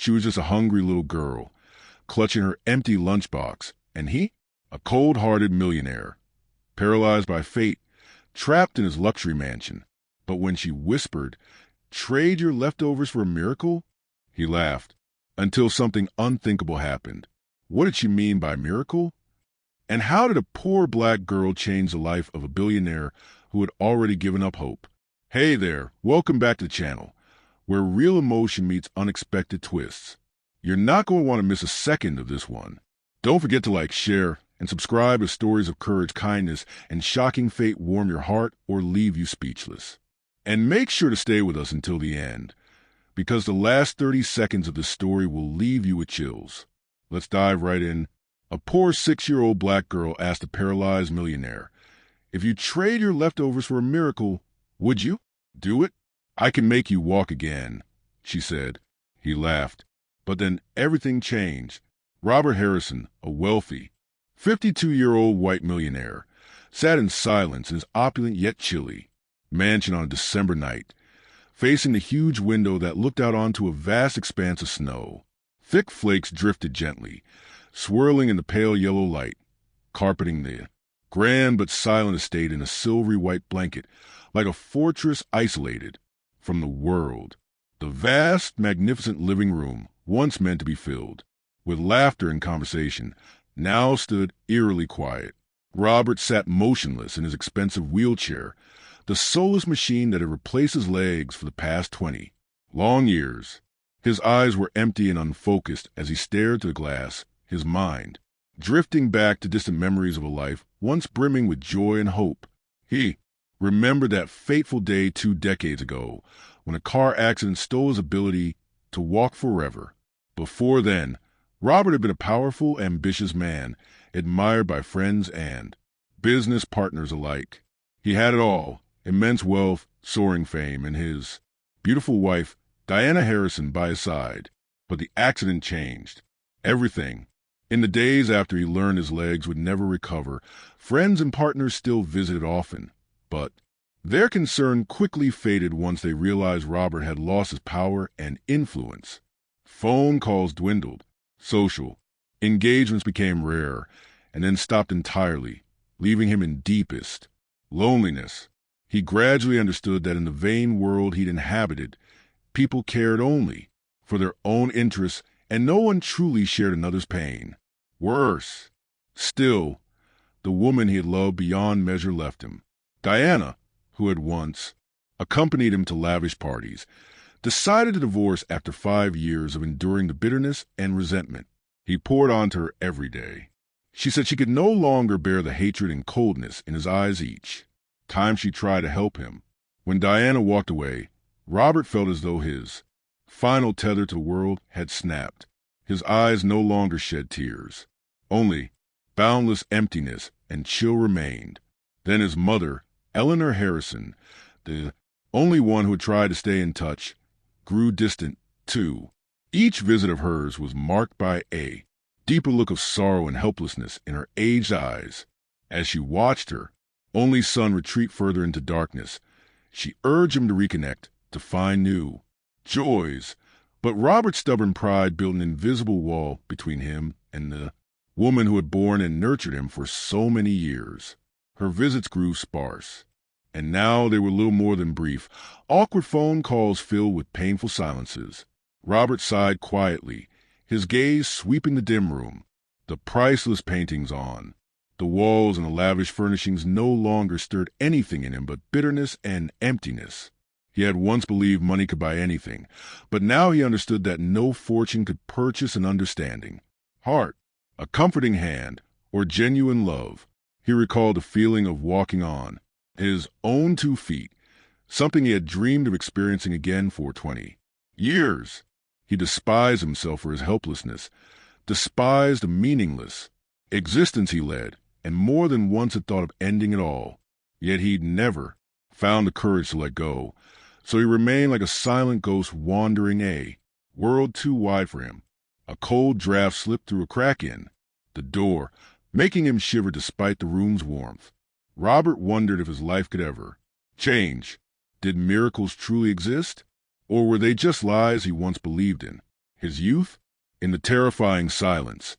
She was just a hungry little girl, clutching her empty lunchbox, and he, a cold-hearted millionaire, paralyzed by fate, trapped in his luxury mansion. But when she whispered, "Trade your leftovers for a miracle?" he laughed, until something unthinkable happened. What did she mean by miracle? And how did a poor black girl change the life of a billionaire who had already given up hope? Hey there, welcome back to the channel, where real emotion meets unexpected twists. You're not going to want to miss a second of this one. Don't forget to like, share, and subscribe as stories of courage, kindness, and shocking fate warm your heart or leave you speechless. And make sure to stay with us until the end, because the last 30 seconds of this story will leave you with chills. Let's dive right in. A poor 6-year-old black girl asked a paralyzed millionaire, "If you trade your leftovers for a miracle, would you do it?" "I can make you walk again," she said. He laughed. But then everything changed. Robert Harrison, a wealthy, 52-year-old white millionaire, sat in silence in his opulent yet chilly mansion on a December night, facing the huge window that looked out onto a vast expanse of snow. Thick flakes drifted gently, swirling in the pale yellow light, carpeting the grand but silent estate in a silvery white blanket, like a fortress isolated from the world. The vast, magnificent living room, once meant to be filled with laughter and conversation, now stood eerily quiet. Robert sat motionless in his expensive wheelchair, the soulless machine that had replaced his legs for the past 20 long years. His eyes were empty and unfocused as he stared to the glass, his mind drifting back to distant memories of a life once brimming with joy and hope. He remembered that fateful day 2 decades ago when a car accident stole his ability to walk forever. Before then, Robert had been a powerful, ambitious man, admired by friends and business partners alike. He had it all: immense wealth, soaring fame, and his beautiful wife, Diana Harrison, by his side. But the accident changed everything. In the days after he learned his legs would never recover, friends and partners still visited often, but their concern quickly faded once they realized Robert had lost his power and influence. Phone calls dwindled, social engagements became rare, and then stopped entirely, leaving him in deepest loneliness. He gradually understood that in the vain world he'd inhabited, people cared only for their own interests, and no one truly shared another's pain. Worse still, the woman he had loved beyond measure left him. Diana, who had once accompanied him to lavish parties, decided to divorce after 5 years of enduring the bitterness and resentment he poured onto her every day. She said she could no longer bear the hatred and coldness in his eyes each time she tried to help him. When Diana walked away, Robert felt as though his final tether to the world had snapped. His eyes no longer shed tears. Only boundless emptiness and chill remained. Then his mother, Eleanor Harrison, the only one who had tried to stay in touch, grew distant too. Each visit of hers was marked by a deeper look of sorrow and helplessness in her aged eyes. As she watched her only son retreat further into darkness, she urged him to reconnect, to find new joys. But Robert's stubborn pride built an invisible wall between him and the woman who had borne and nurtured him for so many years. Her visits grew sparse, and now they were little more than brief, awkward phone calls filled with painful silences. Robert sighed quietly, his gaze sweeping the dim room. The priceless paintings on the walls and the lavish furnishings no longer stirred anything in him but bitterness and emptiness. He had once believed money could buy anything, but now he understood that no fortune could purchase an understanding heart, a comforting hand, or genuine love. He recalled the feeling of walking on his own 2 feet, something he had dreamed of experiencing again for 20 years. He despised himself for his helplessness, despised the meaningless existence he led, and more than once had thought of ending it all. Yet he'd never found the courage to let go, so he remained like a silent ghost wandering a world too wide for him. A cold draft slipped through a crack in the door, making him shiver despite the room's warmth. Robert wondered if his life could ever change. Did miracles truly exist, or were they just lies he once believed in? His youth? In the terrifying silence,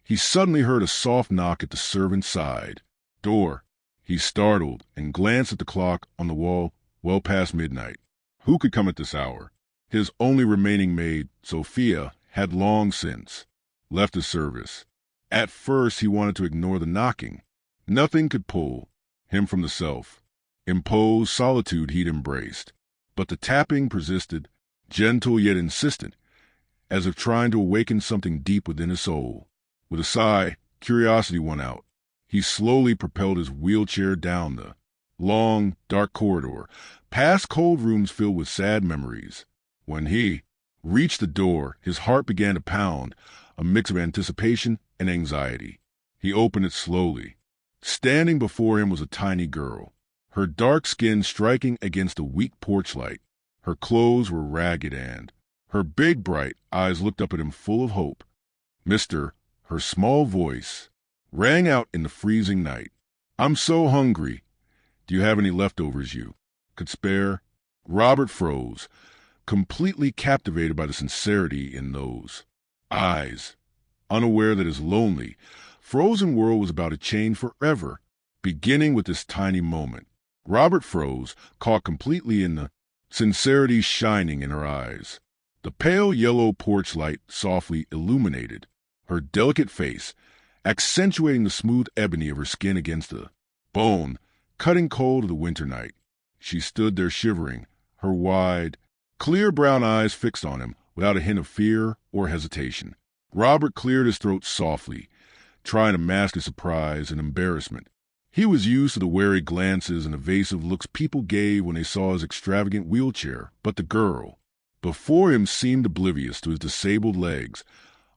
he suddenly heard a soft knock at the servant's side door. He startled and glanced at the clock on the wall well past midnight. Who could come at this hour? His only remaining maid, Sophia, had long since left the service. At first he wanted to ignore the knocking. Nothing could pull him from the self-imposed solitude he'd embraced. But the tapping persisted, gentle yet insistent, as if trying to awaken something deep within his soul. With a sigh, curiosity won out. He slowly propelled his wheelchair down the long, dark corridor, past cold rooms filled with sad memories. When he reached the door, his heart began to pound, a mix of anticipation and anxiety. He opened it slowly. Standing before him was a tiny girl, her dark skin striking against the weak porch light. Her clothes were ragged and her big, bright eyes looked up at him full of hope. "Mister," her small voice rang out in the freezing night. "I'm so hungry. Do you have any leftovers you could spare?" Robert froze, completely captivated by the sincerity in those eyes, unaware that his lonely, frozen world was about to change forever, beginning with this tiny moment. Robert froze, caught completely in the sincerity shining in her eyes. The pale yellow porch light softly illuminated her delicate face, accentuating the smooth ebony of her skin against the bone, cutting cold of the winter night. She stood there shivering, her wide, clear brown eyes fixed on him without a hint of fear or hesitation. Robert cleared his throat softly, trying to mask his surprise and embarrassment. He was used to the wary glances and evasive looks people gave when they saw his extravagant wheelchair, but the girl before him seemed oblivious to his disabled legs,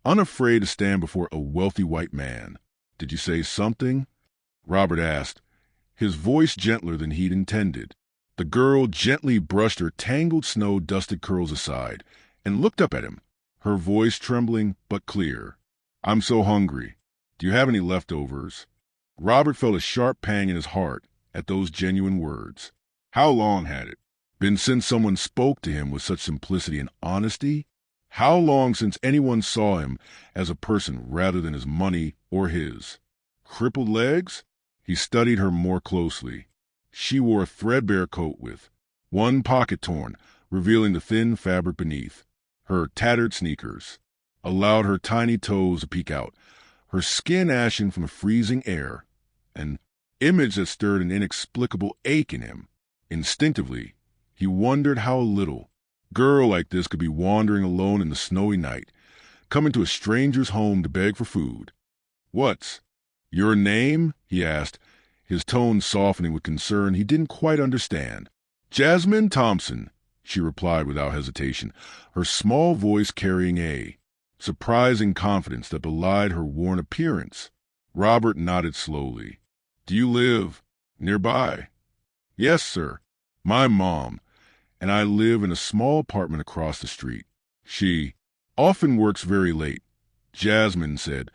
unafraid to stand before a wealthy white man. "Did you say something?" Robert asked, his voice gentler than he'd intended. The girl gently brushed her tangled snow-dusted curls aside and looked up at him, her voice trembling but clear. "I'm so hungry. Do you have any leftovers?" Robert felt a sharp pang in his heart at those genuine words. How long had it been since someone spoke to him with such simplicity and honesty? How long since anyone saw him as a person rather than his money or his crippled legs? He studied her more closely. She wore a threadbare coat with one pocket torn, revealing the thin fabric beneath. Her tattered sneakers allowed her tiny toes to peek out, her skin ashen from the freezing air, an image that stirred an inexplicable ache in him. Instinctively, he wondered how a little girl like this could be wandering alone in the snowy night, coming to a stranger's home to beg for food. "What's your name?" he asked, his tone softening with concern he didn't quite understand. "Jasmine Thompson," she replied without hesitation, her small voice carrying a surprising confidence that belied her worn appearance. Robert nodded slowly. "Do you live nearby?" "Yes, sir. My mom and I live in a small apartment across the street. She often works very late," Jasmine said,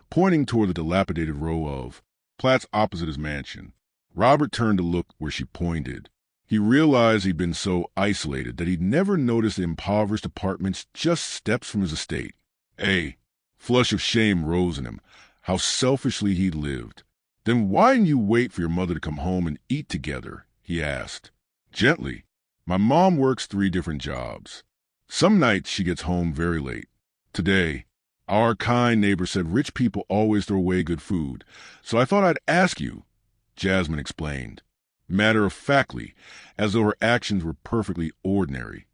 pointing toward the dilapidated row of flats opposite his mansion. Robert turned to look where she pointed. He realized he'd been so isolated that he'd never noticed the impoverished apartments just steps from his estate. A flush of shame rose in him. How selfishly he'd lived. "Then why didn't you wait for your mother to come home and eat together?" he asked. Gently. "My mom works 3 different jobs. Some nights she gets home very late. Today, our kind neighbor said rich people always throw away good food, so I thought I'd ask you," Jasmine explained, matter-of-factly, as though her actions were perfectly ordinary.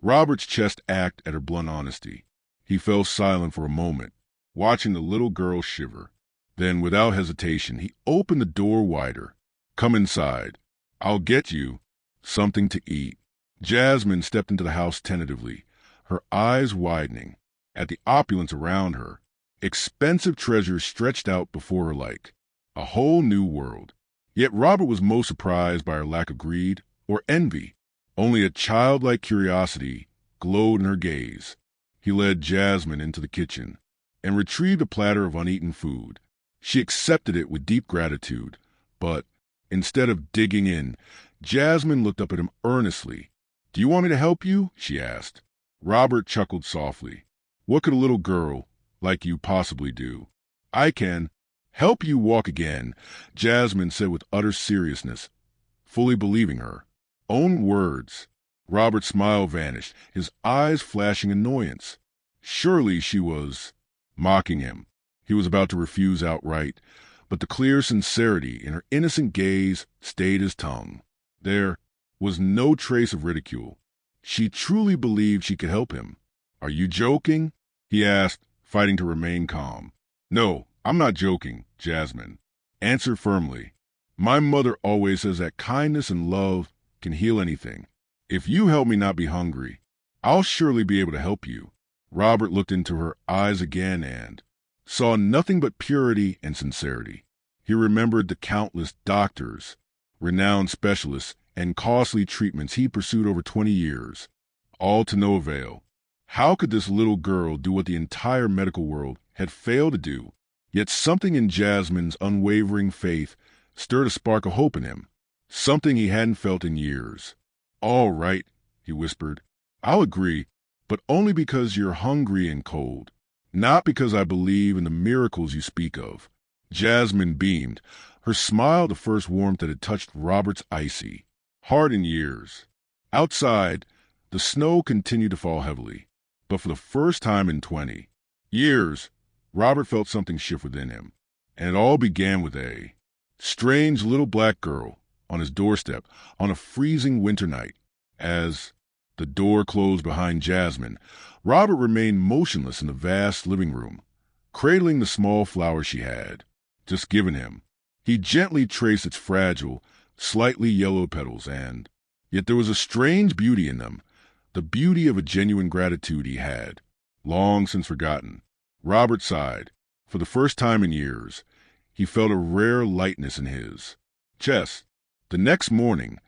Robert's chest ached at her blunt honesty. He fell silent for a moment, watching the little girl shiver. Then, without hesitation, he opened the door wider. "Come inside. I'll get you something to eat." Jasmine stepped into the house tentatively, her eyes widening at the opulence around her. Expensive treasures stretched out before her like a whole new world. Yet Robert was most surprised by her lack of greed or envy. Only a childlike curiosity glowed in her gaze. He led Jasmine into the kitchen and retrieved a platter of uneaten food. She accepted it with deep gratitude, but instead of digging in, Jasmine looked up at him earnestly. "Do you want me to help you?" she asked. Robert chuckled softly. What could a little girl like you possibly do? I can help you walk again, Jasmine said with utter seriousness, fully believing her own words. Robert's smile vanished, his eyes flashing annoyance. Surely she was mocking him. He was about to refuse outright, but the clear sincerity in her innocent gaze stayed his tongue. There was no trace of ridicule. She truly believed she could help him. Are you joking? He asked, fighting to remain calm. No, I'm not joking, Jasmine answered firmly. My mother always says that kindness and love can heal anything. If you help me not be hungry, I'll surely be able to help you. Robert looked into her eyes again and saw nothing but purity and sincerity. He remembered the countless doctors, renowned specialists, and costly treatments he pursued over 20 years, all to no avail. How could this little girl do what the entire medical world had failed to do? Yet something in Jasmine's unwavering faith stirred a spark of hope in him, something he hadn't felt in years. All right, he whispered. I'll agree, but only because you're hungry and cold, not because I believe in the miracles you speak of. Jasmine beamed, her smile the first warmth that had touched Robert's icy heart in years. Outside, the snow continued to fall heavily, but for the first time in 20 years, Robert felt something shift within him, and it all began with a strange little black girl on his doorstep on a freezing winter night. As the door closed behind Jasmine, Robert remained motionless in the vast living room, cradling the small flower she had just given him. He gently traced its fragile, slightly yellow petals, and yet there was a strange beauty in them, the beauty of a genuine gratitude he had long since forgotten. Robert sighed. For the first time in years, he felt a rare lightness in his chest. The next morning,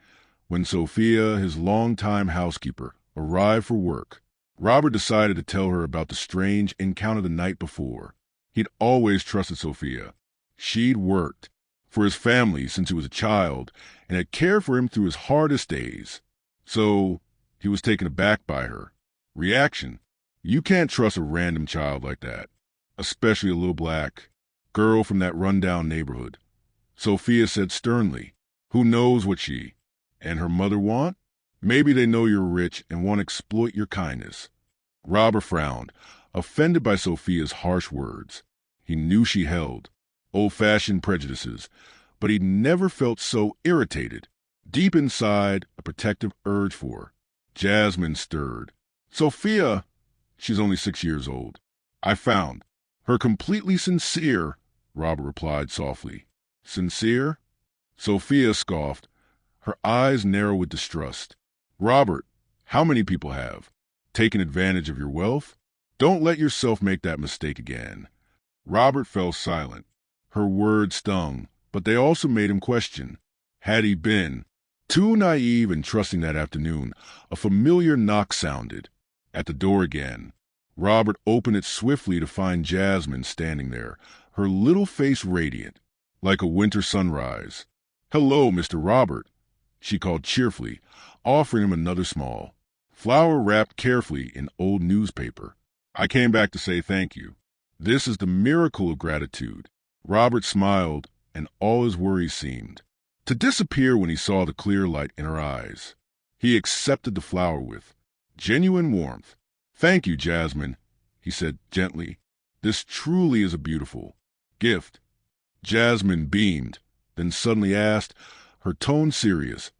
when Sophia, his longtime housekeeper, arrived for work, Robert decided to tell her about the strange encounter the night before. He'd always trusted Sophia. She'd worked for his family since he was a child and had cared for him through his hardest days. So he was taken aback by her reaction. You can't trust a random child like that, especially a little black girl from that rundown neighborhood. Sophia said sternly, who knows what she and her mother want? Maybe they know you're rich and want to exploit your kindness. Robert frowned, offended by Sophia's harsh words. He knew she held old-fashioned prejudices, but he'd never felt so irritated. Deep inside, a protective urge for her. Jasmine stirred. Sophia, she's only 6 years old. I found her completely sincere, Robert replied softly. Sincere? Sophia scoffed, her eyes narrow with distrust. Robert, how many people have taken advantage of your wealth? Don't let yourself make that mistake again. Robert fell silent. Her words stung, but they also made him question. Had he been too naive and trusting that afternoon? A familiar knock sounded. At the door again. Robert opened it swiftly to find Jasmine standing there, her little face radiant, like a winter sunrise. Hello, Mr. Robert, she called cheerfully, offering him another small flower wrapped carefully in old newspaper. I came back to say thank you. This is the miracle of gratitude. Robert smiled, and all his worries seemed to disappear when he saw the clear light in her eyes. He accepted the flower with genuine warmth. Thank you, Jasmine, he said gently. This truly is a beautiful gift. Jasmine beamed, then suddenly asked, her tone serious,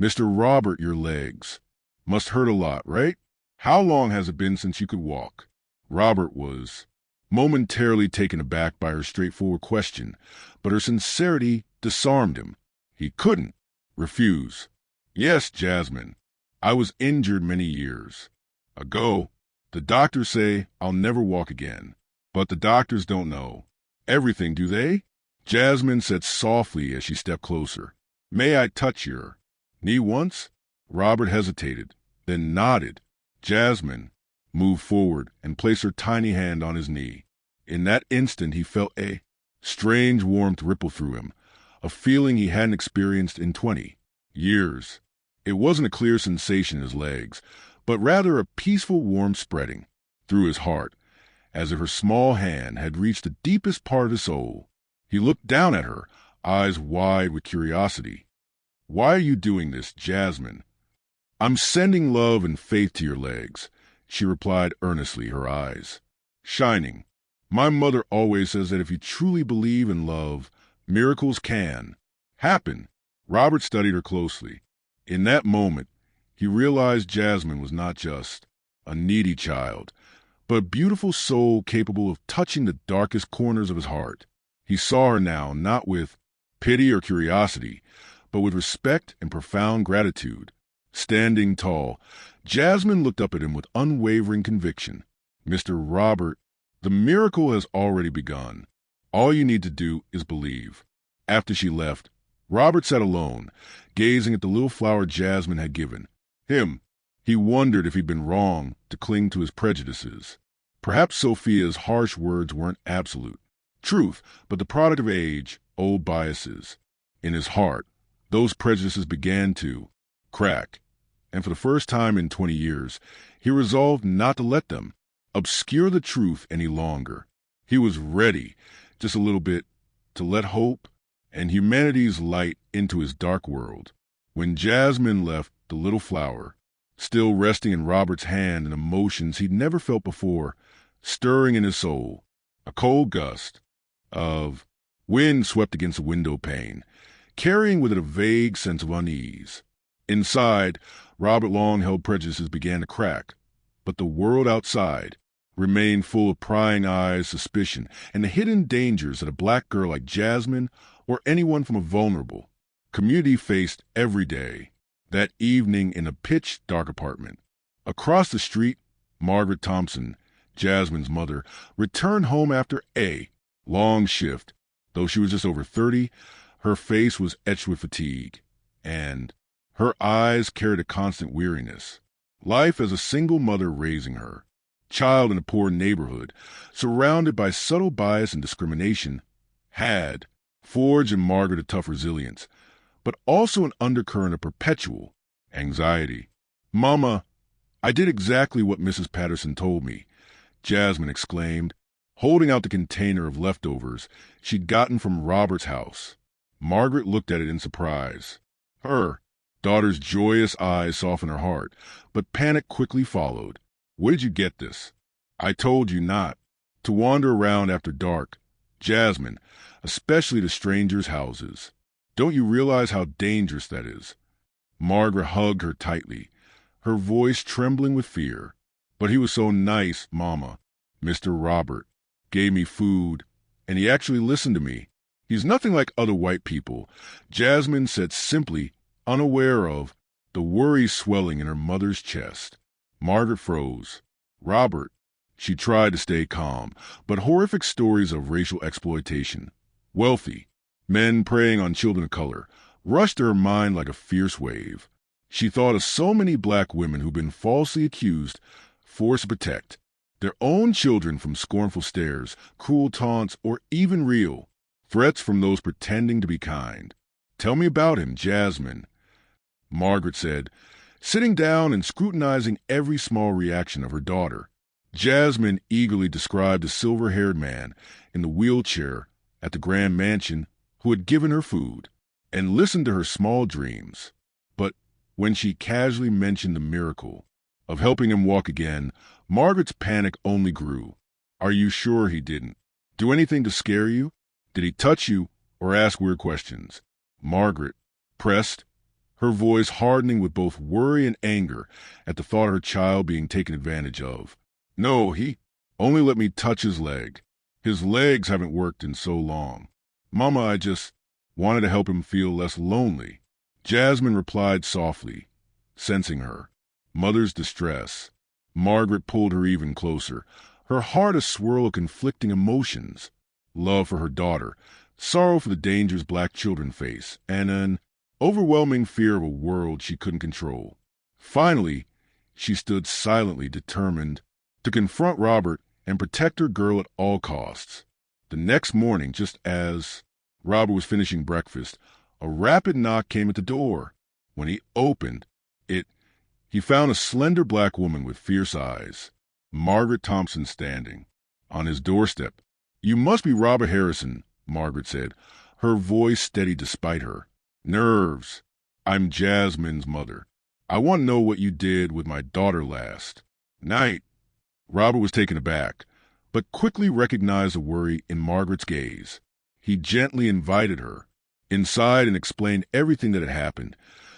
Mr. Robert, your legs must hurt a lot, right? How long has it been since you could walk? Robert was momentarily taken aback by her straightforward question, but her sincerity disarmed him. He couldn't refuse. Yes, Jasmine, I was injured many years ago. The doctors say I'll never walk again, but the doctors don't know everything, do they? Jasmine said softly as she stepped closer. May I touch your knee once? Robert hesitated, then nodded. Jasmine moved forward and placed her tiny hand on his knee. In that instant, he felt a strange warmth ripple through him, a feeling he hadn't experienced in 20 years. It wasn't a clear sensation in his legs, but rather a peaceful warmth spreading through his heart, as if her small hand had reached the deepest part of his soul. He looked down at her, eyes wide with curiosity. "Why are you doing this, Jasmine?" "I'm sending love and faith to your legs," she replied earnestly, her eyes shining. "My mother always says that if you truly believe in love, miracles can happen." Robert studied her closely. In that moment, he realized Jasmine was not just a needy child, but a beautiful soul capable of touching the darkest corners of his heart. He saw her now not with pity or curiosity, but with respect and profound gratitude. Standing tall, Jasmine looked up at him with unwavering conviction. "Mr. Robert, the miracle has already begun. All you need to do is believe." After she left, Robert sat alone, gazing at the little flower Jasmine had given him. He wondered if he'd been wrong to cling to his prejudices. Perhaps Sophia's harsh words weren't absolute truth, but the product of age, old biases. In his heart, those prejudices began to crack, and for the first time in 20 years, he resolved not to let them obscure the truth any longer. He was ready, just a little bit, to let hope and humanity's light into his dark world. When Jasmine left the little flower, still resting in Robert's hand, and emotions he'd never felt before stirring in his soul, a cold gust of wind swept against the window pane, carrying with it a vague sense of unease. Inside, Robert long-held prejudices began to crack, but the world outside remained full of prying eyes, suspicion, and the hidden dangers that a black girl like Jasmine or anyone from a vulnerable community faced every day. That evening in a pitch-dark apartment across the street, Margaret Thompson, Jasmine's mother, returned home after a long shift. Though she was just over 30, her face was etched with fatigue, and her eyes carried a constant weariness. Life as a single mother raising her child in a poor neighborhood, surrounded by subtle bias and discrimination, had forged in Margaret a tough resilience, but also an undercurrent of perpetual anxiety. "Mama, I did exactly what Mrs. Patterson told me," Jasmine exclaimed, holding out the container of leftovers she'd gotten from Robert's house. Margaret looked at it in surprise. Her daughter's joyous eyes softened her heart, but panic quickly followed. "Where did you get this?" "I told you not to wander around after dark, Jasmine, especially to strangers' houses. Don't you realize how dangerous that is?" Margaret hugged her tightly, her voice trembling with fear. "But he was so nice, Mama. Mr. Robert gave me food, and he actually listened to me. He's nothing like other white people," Jasmine said simply, unaware of the worry swelling in her mother's chest. Margaret froze. "Robert," she tried to stay calm, but horrific stories of racial exploitation, wealthy men preying on children of color, rushed to her mind like a fierce wave. She thought of so many black women who'd been falsely accused, forced to protect their own children from scornful stares, cruel taunts, or even real threats from those pretending to be kind. "Tell me about him, Jasmine," Margaret said, sitting down and scrutinizing every small reaction of her daughter. Jasmine eagerly described the silver-haired man in the wheelchair at the grand mansion who had given her food, and listened to her small dreams. But when she casually mentioned the miracle of helping him walk again, Margaret's panic only grew. "Are you sure he didn't do anything to scare you? Did he touch you or ask weird questions?" Margaret pressed, her voice hardening with both worry and anger at the thought of her child being taken advantage of. "No, he only let me touch his leg. His legs haven't worked in so long. Mama, I just wanted to help him feel less lonely." Jasmine replied softly, sensing her mother's distress. Margaret pulled her even closer, her heart a swirl of conflicting emotions: love for her daughter, sorrow for the dangers black children face, and an overwhelming fear of a world she couldn't control. Finally, she stood silently determined to confront Robert and protect her girl at all costs. The next morning, just as Robert was finishing breakfast, a rapid knock came at the door. When he opened it, he found a slender black woman with fierce eyes. Margaret Thompson standing on his doorstep. "You must be Robert Harrison," Margaret said, her voice steady despite her nerves. "I'm Jasmine's mother. I want to know what you did with my daughter last night." Robert was taken aback, but quickly recognized the worry in Margaret's gaze. He gently invited her inside and explained everything that had happened,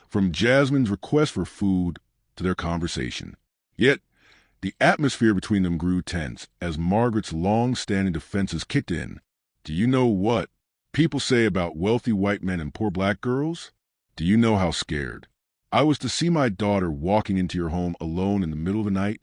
from Jasmine's request for food to their conversation. Yet, the atmosphere between them grew tense as Margaret's long-standing defenses kicked in. "Do you know what people say about wealthy white men and poor black girls? Do you know how scared I was to see my daughter walking into your home alone in the middle of the night?"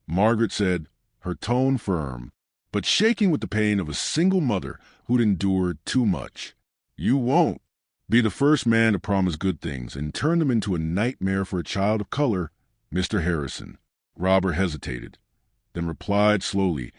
Margaret said, her tone firm, but shaking with the pain of a single mother who'd endured too much. "You won't be the first man to promise good things and turn them into a nightmare for a child of color, Mr. Harrison." Robert hesitated, then replied slowly,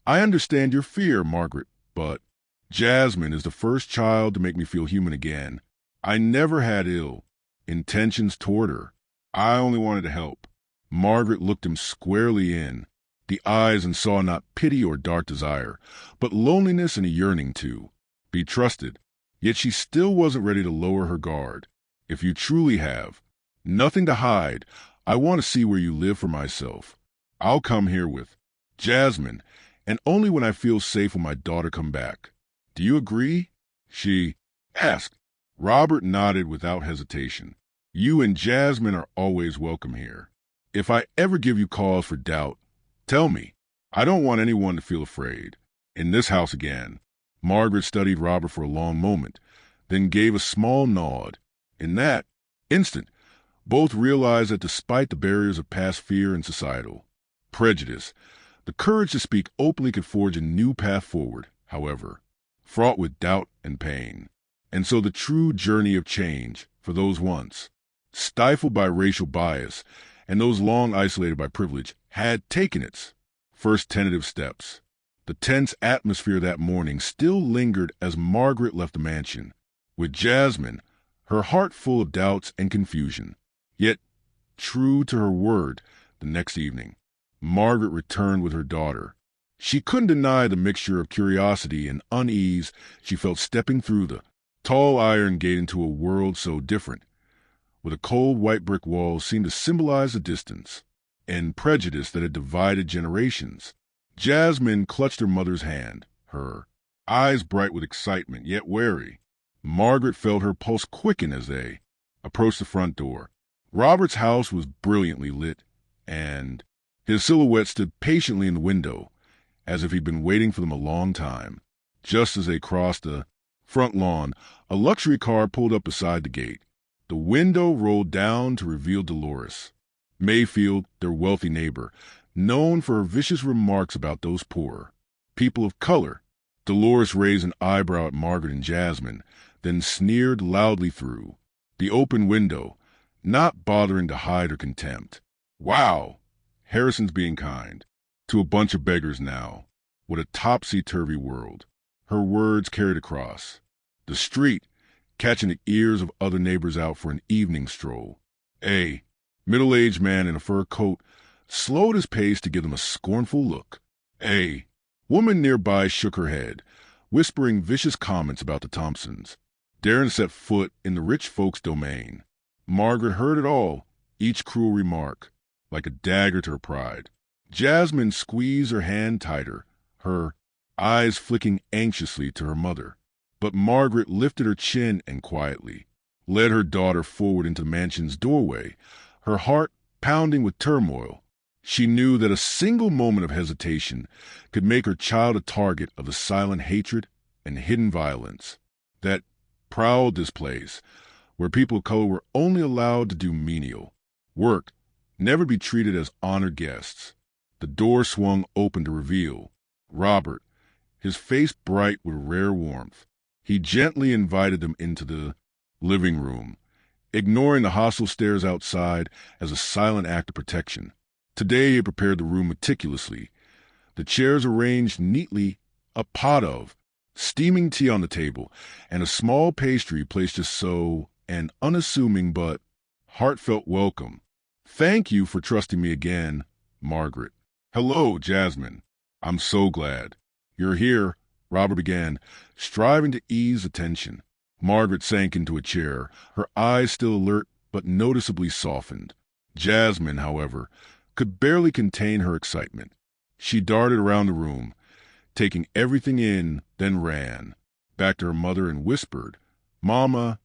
"I understand your fear, Margaret, but Jasmine is the first child to make me feel human again. I never had ill intentions toward her. I only wanted to help." Margaret looked him squarely in the eyes and saw not pity or dark desire, but loneliness and a yearning to be trusted. Yet she still wasn't ready to lower her guard. "If you truly have nothing to hide, I want to see where you live for myself. I'll come here with Jasmine, and only when I feel safe will my daughter come back. Do you agree?" she asked. Robert nodded without hesitation. "You and Jasmine are always welcome here. If I ever give you cause for doubt, tell me. I don't want anyone to feel afraid in this house again." Margaret studied Robert for a long moment, then gave a small nod. In that instant, both realized that despite the barriers of past fear and societal prejudice, the courage to speak openly could forge a new path forward, however, fraught with doubt and pain. And so the true journey of change for those once stifled by racial bias and those long isolated by privilege had taken its first tentative steps. The tense atmosphere that morning still lingered as Margaret left the mansion, with Jasmine, her heart full of doubts and confusion. Yet, true to her word, the next evening, Margaret returned with her daughter. She couldn't deny the mixture of curiosity and unease she felt stepping through the tall iron gate into a world so different, with a cold white brick wall seemed to symbolize the distance and prejudice that had divided generations. Jasmine clutched her mother's hand, her eyes bright with excitement, yet wary. Margaret felt her pulse quicken as they approached the front door. Robert's house was brilliantly lit, and his silhouette stood patiently in the window, as if he'd been waiting for them a long time. Just as they crossed the front lawn, a luxury car pulled up beside the gate. The window rolled down to reveal Dolores Mayfield, their wealthy neighbor, known for her vicious remarks about those poor people of color. Dolores raised an eyebrow at Margaret and Jasmine, then sneered loudly through the open window, not bothering to hide her contempt. "Wow, Harrison's being kind to a bunch of beggars now. What a topsy-turvy world." Her words carried across the street, catching the ears of other neighbors out for an evening stroll. A middle-aged man in a fur coat slowed his pace to give them a scornful look. A woman nearby shook her head, whispering vicious comments about the Thompsons, daring to set foot in the rich folks' domain. Margaret heard it all, each cruel remark, like a dagger to her pride. Jasmine squeezed her hand tighter, her eyes flicking anxiously to her mother. But Margaret lifted her chin and quietly led her daughter forward into the mansion's doorway, her heart pounding with turmoil. She knew that a single moment of hesitation could make her child a target of the silent hatred and hidden violence that prowled this place, where people of color were only allowed to do menial work, never be treated as honored guests. The door swung open to reveal Robert, his face bright with rare warmth. He gently invited them into the living room, ignoring the hostile stares outside as a silent act of protection. Today he had prepared the room meticulously, the chairs arranged neatly, a pot of steaming tea on the table, and a small pastry placed just so, an unassuming but heartfelt welcome. "Thank you for trusting me again, Margaret." Hello, Jasmine. I'm so glad. You're here, Robert began, striving to ease the tension. Margaret sank into a chair, her eyes still alert but noticeably softened. Jasmine, however, could barely contain her excitement. She darted around the room, taking everything in, then ran back to her mother and whispered, "Mama,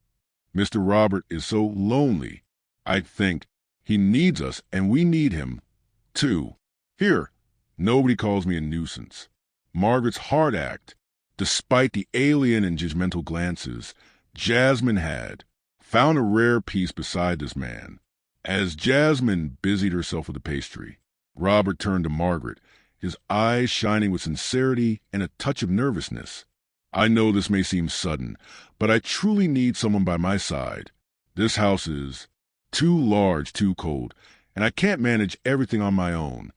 Mr. Robert is so lonely. I think he needs us, and we need him, too. Here, nobody calls me a nuisance." Margaret's hard act, despite the alien and judgmental glances, Jasmine had found a rare peace beside this man. As Jasmine busied herself with the pastry, Robert turned to Margaret, his eyes shining with sincerity and a touch of nervousness. "I know this may seem sudden, but I truly need someone by my side. This house is too large, too cold, and I can't manage everything on my own.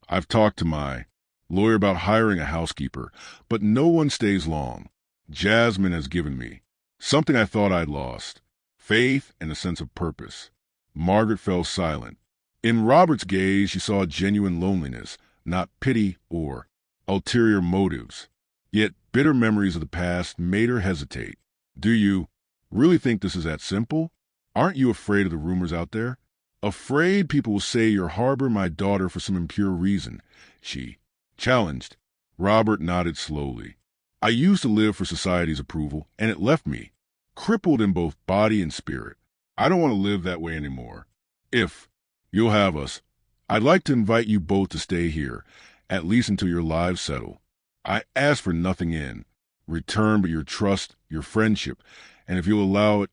I've talked to my lawyer about hiring a housekeeper, but no one stays long. Jasmine has given me something I thought I'd lost, faith and a sense of purpose." Margaret fell silent. In Robert's gaze, she saw genuine loneliness, not pity or ulterior motives. Yet bitter memories of the past made her hesitate. "Do you really think this is that simple? Aren't you afraid of the rumors out there? Afraid people will say you're harboring my daughter for some impure reason?" she challenged. Robert nodded slowly. "I used to live for society's approval, and it left me crippled in both body and spirit. I don't want to live that way anymore. If you'll have us, I'd like to invite you both to stay here, at least until your lives settle. I ask for nothing in return but your trust, your friendship, and if you'll allow it,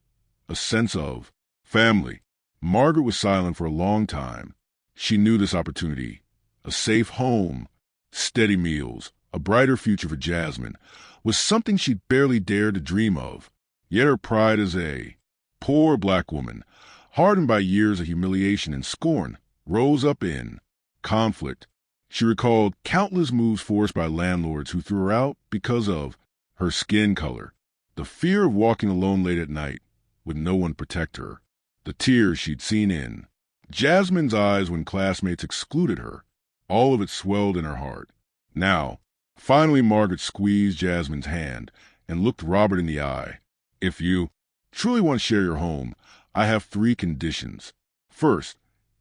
a sense of family." Margaret was silent for a long time. She knew this opportunity, a safe home, steady meals, a brighter future for Jasmine, was something she'd barely dared to dream of. Yet her pride as a poor black woman, hardened by years of humiliation and scorn, rose up in conflict. She recalled countless moves forced by landlords who threw her out because of her skin color, the fear of walking alone late at night with no one to protect her, the tears she'd seen in Jasmine's eyes when classmates excluded her. All of it swelled in her heart. Now, finally, Margaret squeezed Jasmine's hand and looked Robert in the eye. "If you truly want to share your home, I have 3 conditions. First,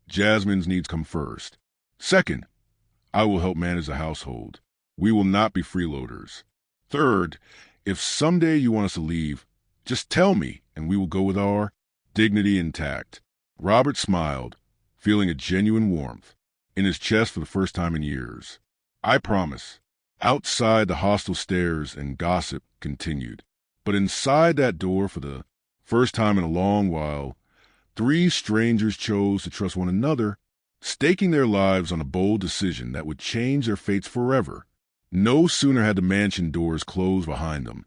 Jasmine's needs come first. Second, I will help manage the household. We will not be freeloaders. Third, if someday you want us to leave, just tell me and we will go with our dignity intact." Robert smiled, feeling a genuine warmth in his chest for the first time in years. "I promise." Outside, the hostile stares and gossip continued. But inside that door, for the first time in a long while, 3 strangers chose to trust one another, staking their lives on a bold decision that would change their fates forever. No sooner had the mansion doors closed behind them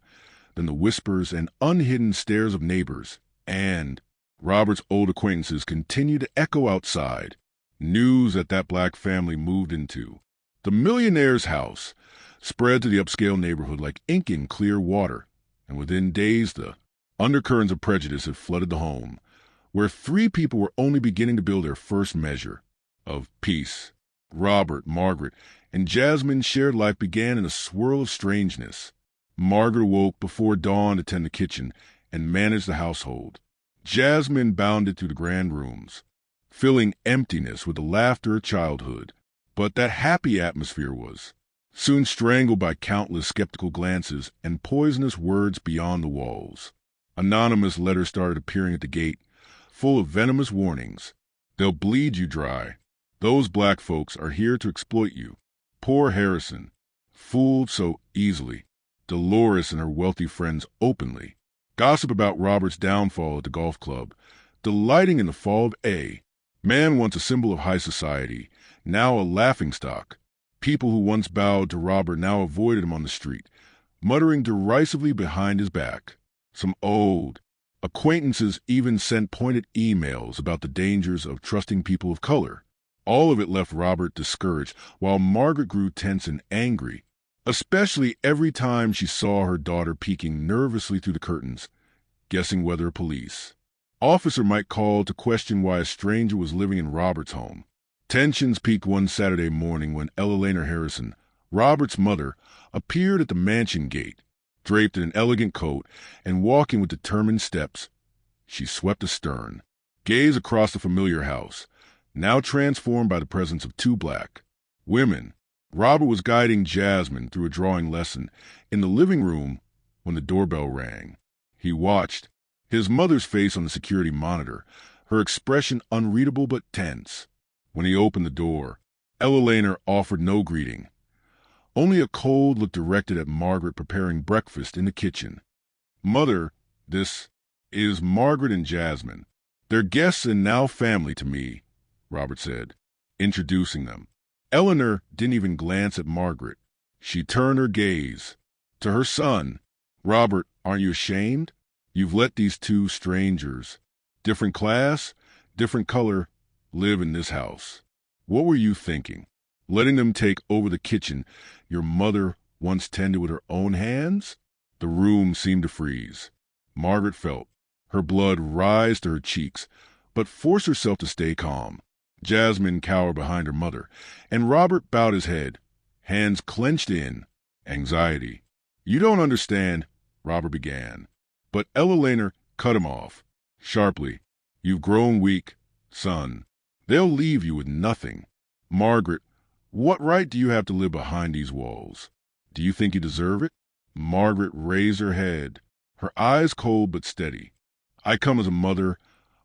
than the whispers and unhidden stares of neighbors and Robert's old acquaintances continued to echo outside. News that black family moved into the Millionaire's house spread to the upscale neighborhood like ink in clear water, and within days the undercurrents of prejudice had flooded the home, where 3 people were only beginning to build their first measure of peace. Robert, Margaret, and Jasmine's shared life began in a swirl of strangeness. Margaret woke before dawn to tend the kitchen and manage the household. Jasmine bounded through the grand rooms, filling emptiness with the laughter of childhood. But that happy atmosphere was soon strangled by countless skeptical glances and poisonous words beyond the walls. Anonymous letters started appearing at the gate, full of venomous warnings. "They'll bleed you dry. Those black folks are here to exploit you." Poor Harrison, fooled so easily. Dolores and her wealthy friends openly. Gossip about Robert's downfall at the golf club. Delighting in the fall of A. Man once a symbol of high society, now a laughingstock. People who once bowed to Robert now avoided him on the street, muttering derisively behind his back. Some old acquaintances even sent pointed emails about the dangers of trusting people of color. All of it left Robert discouraged, while Margaret grew tense and angry, especially every time she saw her daughter peeking nervously through the curtains, guessing whether a police officer might call to question why a stranger was living in Robert's home. Tensions peaked one Saturday morning when Eleanor Harrison, Robert's mother, appeared at the mansion gate, draped in an elegant coat and walking with determined steps. She swept astern, gazed across the familiar house, now transformed by the presence of two black women. Robert was guiding Jasmine through a drawing lesson in the living room when the doorbell rang. He watched, his mother's face on the security monitor, her expression unreadable but tense. When he opened the door, Eleanor offered no greeting. Only a cold look directed at Margaret preparing breakfast in the kitchen. "Mother, this is Margaret and Jasmine. They're guests and now family to me," Robert said, introducing them. Eleanor didn't even glance at Margaret. She turned her gaze to her son. "Robert, aren't you ashamed? You've let these two strangers, different class, different color, live in this house. What were you thinking? Letting them take over the kitchen your mother once tended with her own hands?" The room seemed to freeze. Margaret felt her blood rise to her cheeks, but forced herself to stay calm. Jasmine cowered behind her mother, and Robert bowed his head, hands clenched in anxiety. "You don't understand," Robert began, but Eleanor cut him off sharply. "You've grown weak, son. They'll leave you with nothing. Margaret, what right do you have to live behind these walls? Do you think you deserve it?" Margaret raised her head, her eyes cold but steady. "I come as a mother,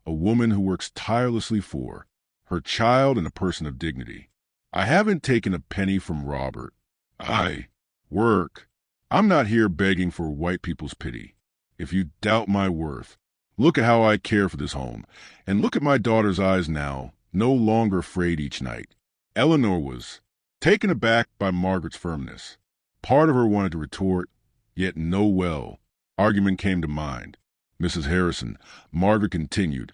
a woman who works tirelessly for her child and a person of dignity. I haven't taken a penny from Robert. I work. I'm not here begging for white people's pity. If you doubt my worth, look at how I care for this home, and look at my daughter's eyes now, no longer afraid each night." Eleanor was taken aback by Margaret's firmness. Part of her wanted to retort, yet no well. Argument came to mind. "Mrs. Harrison," Margaret continued,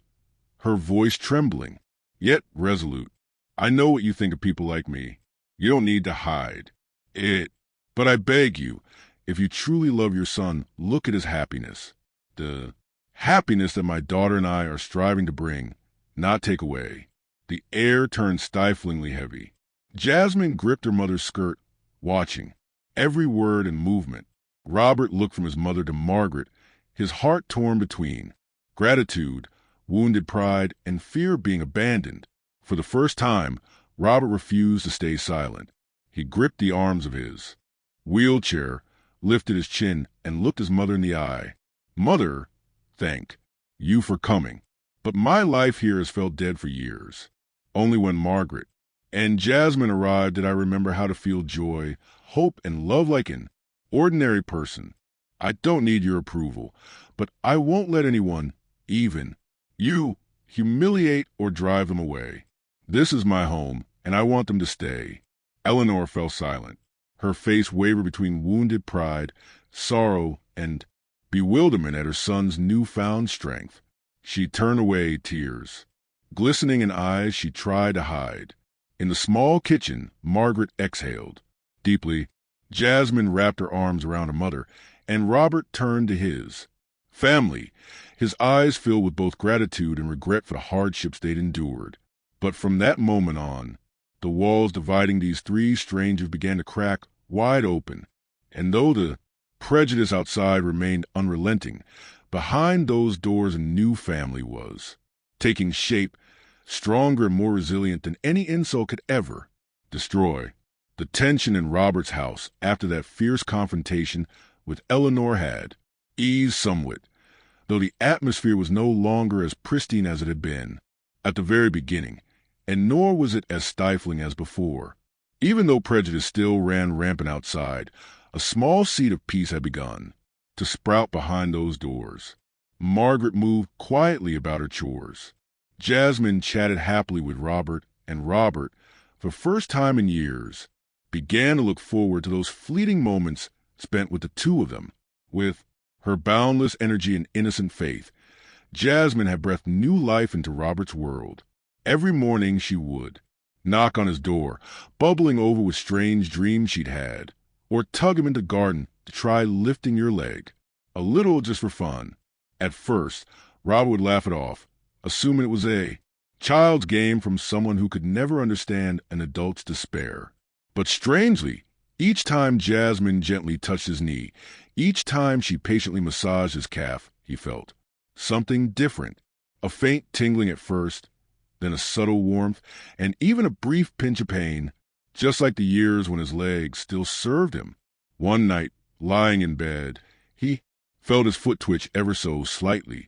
her voice trembling, yet resolute, "I know what you think of people like me. You don't need to hide it. But I beg you, if you truly love your son, look at his happiness. The happiness that my daughter and I are striving to bring, not take away." The air turned stiflingly heavy. Jasmine gripped her mother's skirt, watching every word and movement. Robert looked from his mother to Margaret, his heart torn between gratitude, wounded pride, and fear of being abandoned. For the first time, Robert refused to stay silent. He gripped the arms of his wheelchair, lifted his chin, and looked his mother in the eye. "Mother, thank you for coming. But my life here has felt dead for years. Only when Margaret and Jasmine arrived did I remember how to feel joy, hope, and love like an ordinary person. I don't need your approval, but I won't let anyone, even you, humiliate or drive them away. This is my home, and I want them to stay." Eleanor fell silent. Her face wavered between wounded pride, sorrow, and bewilderment at her son's newfound strength. She turned away, tears glistening in eyes she tried to hide. In the small kitchen, Margaret exhaled deeply. Jasmine wrapped her arms around her mother, and Robert turned to his family, his eyes filled with both gratitude and regret for the hardships they'd endured. But from that moment on, the walls dividing these three strangers began to crack wide open, and though the prejudice outside remained unrelenting, behind those doors a new family was taking shape, stronger and more resilient than any insult could ever destroy. The tension in Robert's house after that fierce confrontation with Eleanor had eased somewhat, though the atmosphere was no longer as pristine as it had been at the very beginning, and nor was it as stifling as before. Even though prejudice still ran rampant outside, a small seed of peace had begun to sprout behind those doors. Margaret moved quietly about her chores. Jasmine chatted happily with Robert, and Robert, for the first time in years, began to look forward to those fleeting moments spent with the two of them. With her boundless energy and innocent faith, Jasmine had breathed new life into Robert's world. Every morning she would knock on his door, bubbling over with strange dreams she'd had, or tug him into the garden to try lifting your leg, a little just for fun. At first, Robert would laugh it off, assuming it was a Child's game from someone who could never understand an adult's despair. But strangely, each time Jasmine gently touched his knee, each time she patiently massaged his calf, he felt something different. A faint tingling at first, then a subtle warmth, and even a brief pinch of pain, just like the years when his legs still served him. One night, lying in bed, he felt his foot twitch ever so slightly,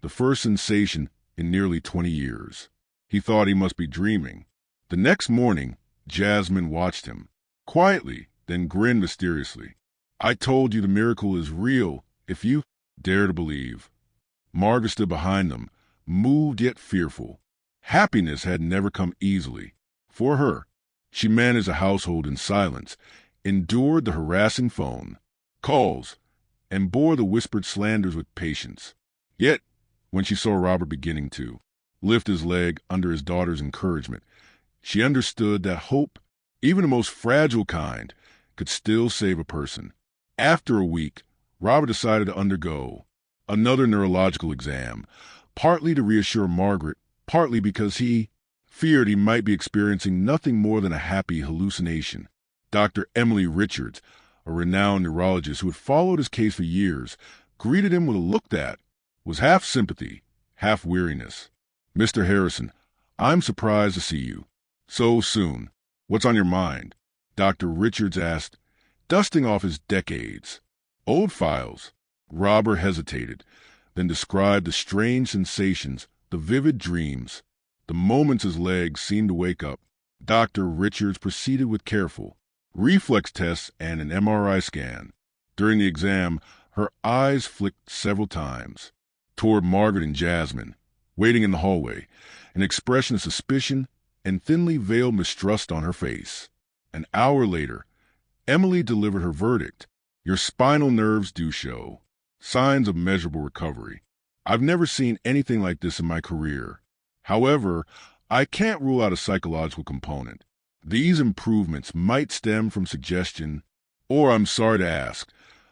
the first sensation in nearly 20 years. He thought he must be dreaming. The next morning, Jasmine watched him, quietly, then grinned mysteriously. "I told you the miracle is real, if you dare to believe." Margaret stood behind them, moved yet fearful. Happiness had never come easily. For her, she managed a household in silence, endured the harassing phone calls, and bore the whispered slanders with patience. Yet, when she saw Robert beginning to lift his leg under his daughter's encouragement, she understood that hope, even the most fragile kind, could still save a person. After a week, Robert decided to undergo another neurological exam, partly to reassure Margaret, partly because he feared he might be experiencing nothing more than a happy hallucination. Dr. Emily Richards, a renowned neurologist who had followed his case for years, greeted him with a look that was half sympathy, half weariness. "Mr. Harrison, I'm surprised to see you so soon. What's on your mind?" Dr. Richards asked, dusting off his decades. "Old files." Robert hesitated, then described the strange sensations, the vivid dreams, the moments his legs seemed to wake up. Dr. Richards proceeded with careful reflex tests and an MRI scan. During the exam, her eyes flicked several times toward Margaret and Jasmine, waiting in the hallway, an expression of suspicion and thinly veiled mistrust on her face. An hour later, Emily delivered her verdict. "Your spinal nerves do show signs of measurable recovery. I've never seen anything like this in my career. However, I can't rule out a psychological component. These improvements might stem from suggestion, or I'm sorry to ask,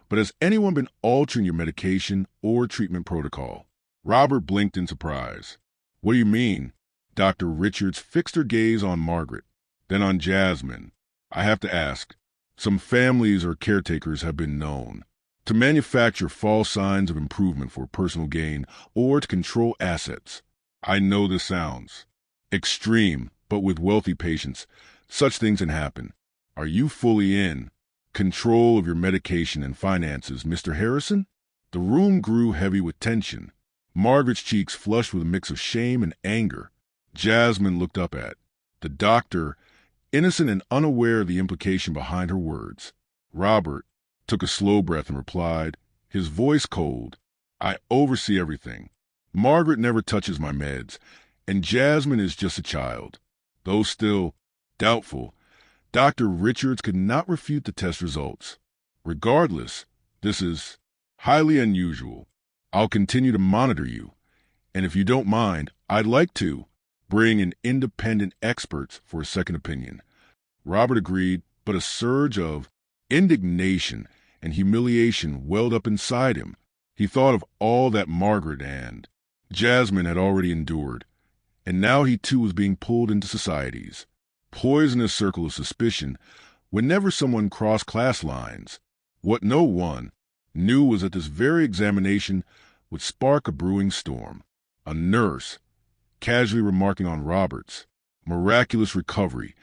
but has anyone been altering your medication or treatment protocol?" Robert blinked in surprise. "What do you mean?" Dr. Richards fixed her gaze on Margaret, then on Jasmine. "I have to ask. Some families or caretakers have been known to manufacture false signs of improvement for personal gain or to control assets. I know this sounds extreme, but with wealthy patients, such things can happen. Are you fully in control of your medication and finances, Mr. Harrison?" The room grew heavy with tension. Margaret's cheeks flushed with a mix of shame and anger. Jasmine looked up at the doctor, innocent and unaware of the implication behind her words. Robert took a slow breath and replied, his voice cold, "I oversee everything. Margaret never touches my meds, and Jasmine is just a child." Though still doubtful, Dr. Richards could not refute the test results. "Regardless, this is highly unusual. I'll continue to monitor you, and if you don't mind, I'd like to bring in independent experts for a second opinion." Robert agreed, but a surge of indignation and humiliation welled up inside him. He thought of all that Margaret and Jasmine had already endured, and now he too was being pulled into society's poisonous circle of suspicion whenever someone crossed class lines. What no one knew was that this very examination would spark a brewing storm. A nurse, casually remarking on Robert's miraculous recovery,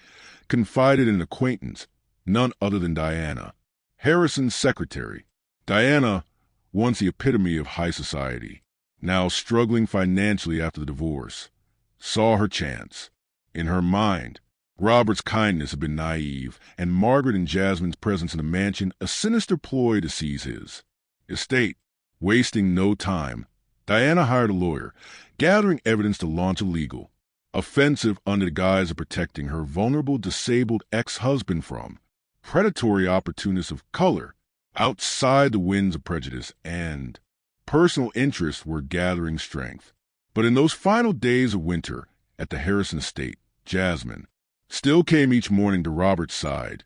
confided in an acquaintance, none other than Diana, Harrison's secretary. Diana, once the epitome of high society, now struggling financially after the divorce, saw her chance. In her mind, Robert's kindness had been naive, and Margaret and Jasmine's presence in the mansion a sinister ploy to seize his estate. Wasting no time, Diana hired a lawyer, gathering evidence to launch a legal offensive under the guise of protecting her vulnerable disabled ex-husband from predatory opportunists of color. Outside the winds of prejudice and personal interests were gathering strength. But in those final days of winter at the Harrison estate, Jasmine still came each morning to Robert's side,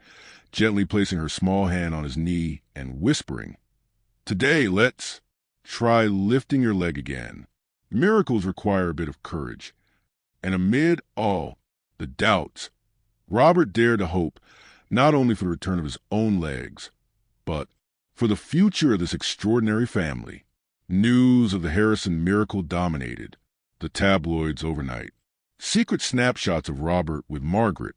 gently placing her small hand on his knee and whispering, "Today, let's try lifting your leg again. Miracles require a bit of courage. And amid all the doubts, Robert dared to hope not only for the return of his own legs, but for the future of this extraordinary family. News of the Harrison miracle dominated the tabloids overnight. Secret snapshots of Robert with Margaret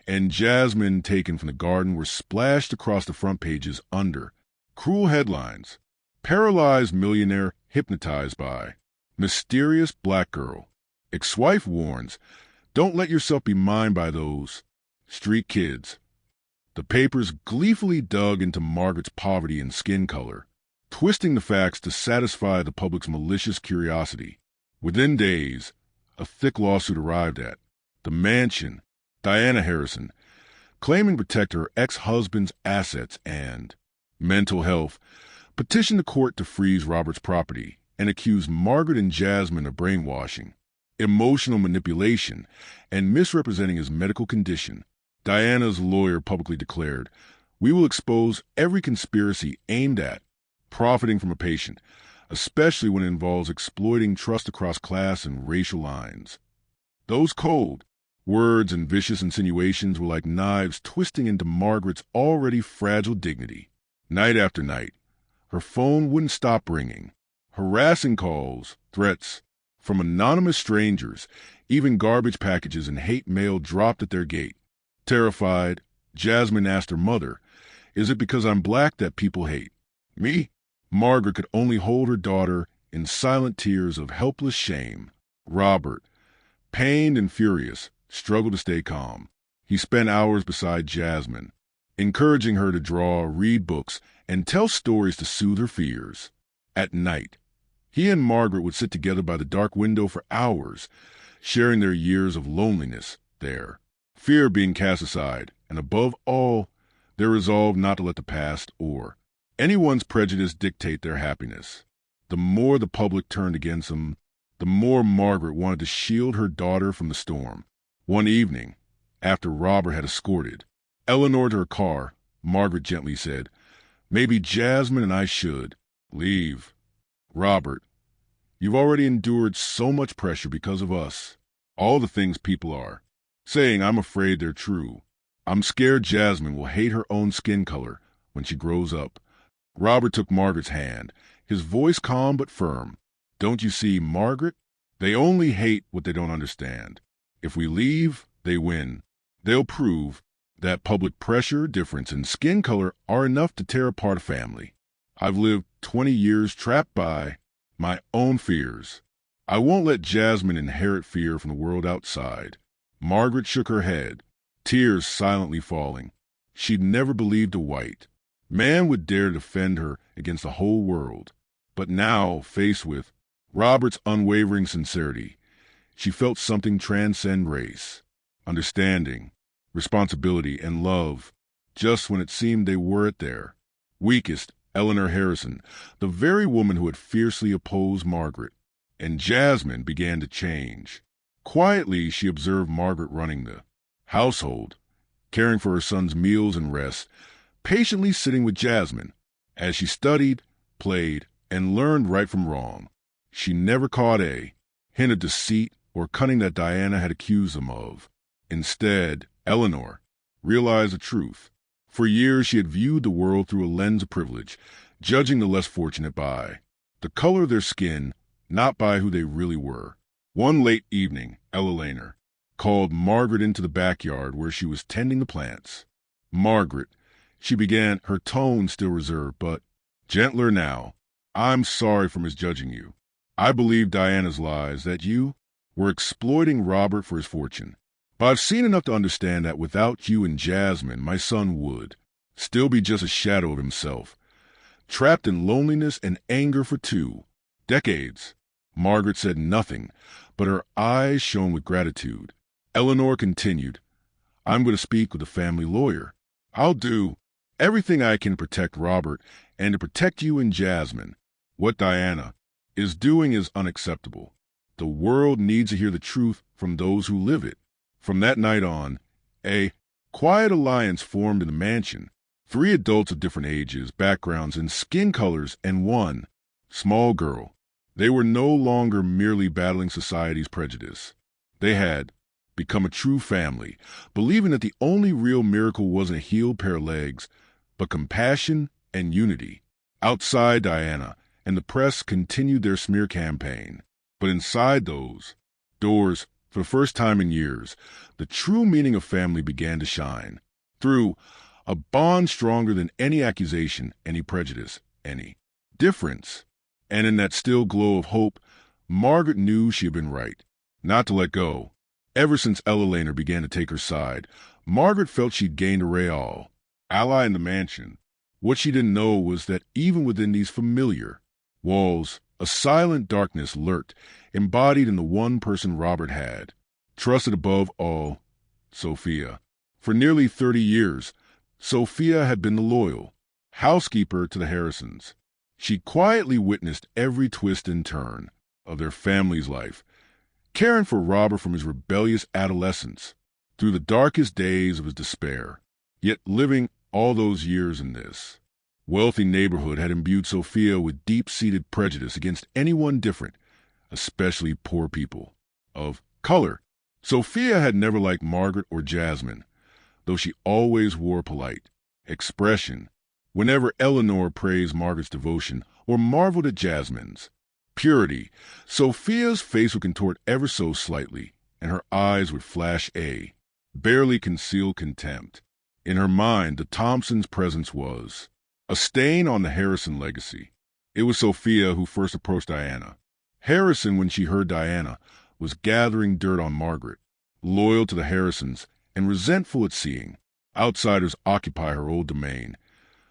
and Jasmine taken from the garden were splashed across the front pages under cruel headlines. Paralyzed millionaire hypnotized by mysterious black girl. Ex-wife warns, don't let yourself be mined by those street kids. The papers gleefully dug into Margaret's poverty and skin color, twisting the facts to satisfy the public's malicious curiosity. Within days, a thick lawsuit arrived at the mansion. Diana Harrison, claiming to protect her ex-husband's assets and mental health, petitioned the court to freeze Robert's property and accused Margaret and Jasmine of brainwashing, emotional manipulation, and misrepresenting his medical condition. Diana's lawyer publicly declared, "We will expose every conspiracy aimed at profiting from a patient, especially when it involves exploiting trust across class and racial lines." Those cold words and vicious insinuations were like knives twisting into Margaret's already fragile dignity. Night after night, her phone wouldn't stop ringing. Harassing calls, threats from anonymous strangers, even garbage packages and hate mail dropped at their gate. Terrified, Jasmine asked her mother, "Is it because I'm black that people hate me?" Margaret could only hold her daughter in silent tears of helpless shame. Robert, pained and furious, struggled to stay calm. He spent hours beside Jasmine, encouraging her to draw, read books, and tell stories to soothe her fears. At night, he and Margaret would sit together by the dark window for hours, sharing their years of loneliness there, fear being cast aside, and above all, their resolve not to let the past or anyone's prejudice dictate their happiness. The more the public turned against them, the more Margaret wanted to shield her daughter from the storm. One evening, after Robert had escorted Eleanor to her car, Margaret gently said, "Maybe Jasmine and I should leave. Robert, you've already endured so much pressure because of us. All the things people are saying, I'm afraid they're true. I'm scared Jasmine will hate her own skin color when she grows up." Robert took Margaret's hand, his voice calm but firm. "Don't you see, Margaret? They only hate what they don't understand. If we leave, they win. They'll prove that public pressure, difference, and skin color are enough to tear apart a family. I've lived 20 years trapped by my own fears. I won't let Jasmine inherit fear from the world outside." Margaret shook her head, tears silently falling. She'd never believed a white man would dare to defend her against the whole world. But now, faced with Robert's unwavering sincerity, she felt something transcend race, understanding, responsibility, and love, just when it seemed they were at their weakest. Eleanor Harrison, the very woman who had fiercely opposed Margaret, and Jasmine began to change. Quietly, she observed Margaret running the household, caring for her son's meals and rest, patiently sitting with Jasmine as she studied, played, and learned right from wrong. She never caught a hint of deceit or cunning that Diana had accused them of. Instead, Eleanor realized the truth. For years she had viewed the world through a lens of privilege, judging the less fortunate by the color of their skin, not by who they really were. One late evening, Eleanor called Margaret into the backyard where she was tending the plants. "Margaret," she began, her tone still reserved, but gentler now, "I'm sorry for misjudging you. I believed Diana's lies, that you were exploiting Robert for his fortune. But I've seen enough to understand that without you and Jasmine, my son would still be just a shadow of himself, trapped in loneliness and anger for 2 decades. Margaret said nothing, but her eyes shone with gratitude. Eleanor continued, "I'm going to speak with the family lawyer. I'll do everything I can to protect Robert and to protect you and Jasmine. What Diana is doing is unacceptable. The world needs to hear the truth from those who live it." From that night on, a quiet alliance formed in the mansion. 3 adults of different ages, backgrounds, and skin colors, and 1 small girl. They were no longer merely battling society's prejudice. They had become a true family, believing that the only real miracle wasn't a healed pair of legs, but compassion and unity. Outside Diana and the press continued their smear campaign, but inside those doors, for the first time in years, the true meaning of family began to shine through a bond stronger than any accusation, any prejudice, any difference. And in that still glow of hope, Margaret knew she had been right, not to let go. Ever since Ella Laner began to take her side, Margaret felt she'd gained a real ally in the mansion. What she didn't know was that even within these familiar walls, a silent darkness lurked, embodied in the one person Robert had trusted above all, Sophia. For nearly 30 years, Sophia had been the loyal housekeeper to the Harrisons. She quietly witnessed every twist and turn of their family's life, caring for Robert from his rebellious adolescence through the darkest days of his despair. Yet living all those years in this wealthy neighborhood had imbued Sophia with deep-seated prejudice against anyone different, especially poor people of color. Sophia had never liked Margaret or Jasmine, though she always wore a polite expression whenever Eleanor praised Margaret's devotion or marveled at Jasmine's purity. Sophia's face would contort ever so slightly, and her eyes would flash a barely concealed contempt. In her mind, the Thompsons' presence was a stain on the Harrison legacy. It was Sophia who first approached Diana. Harrison, when she heard Diana, was gathering dirt on Margaret, loyal to the Harrisons and resentful at seeing outsiders occupy her old domain.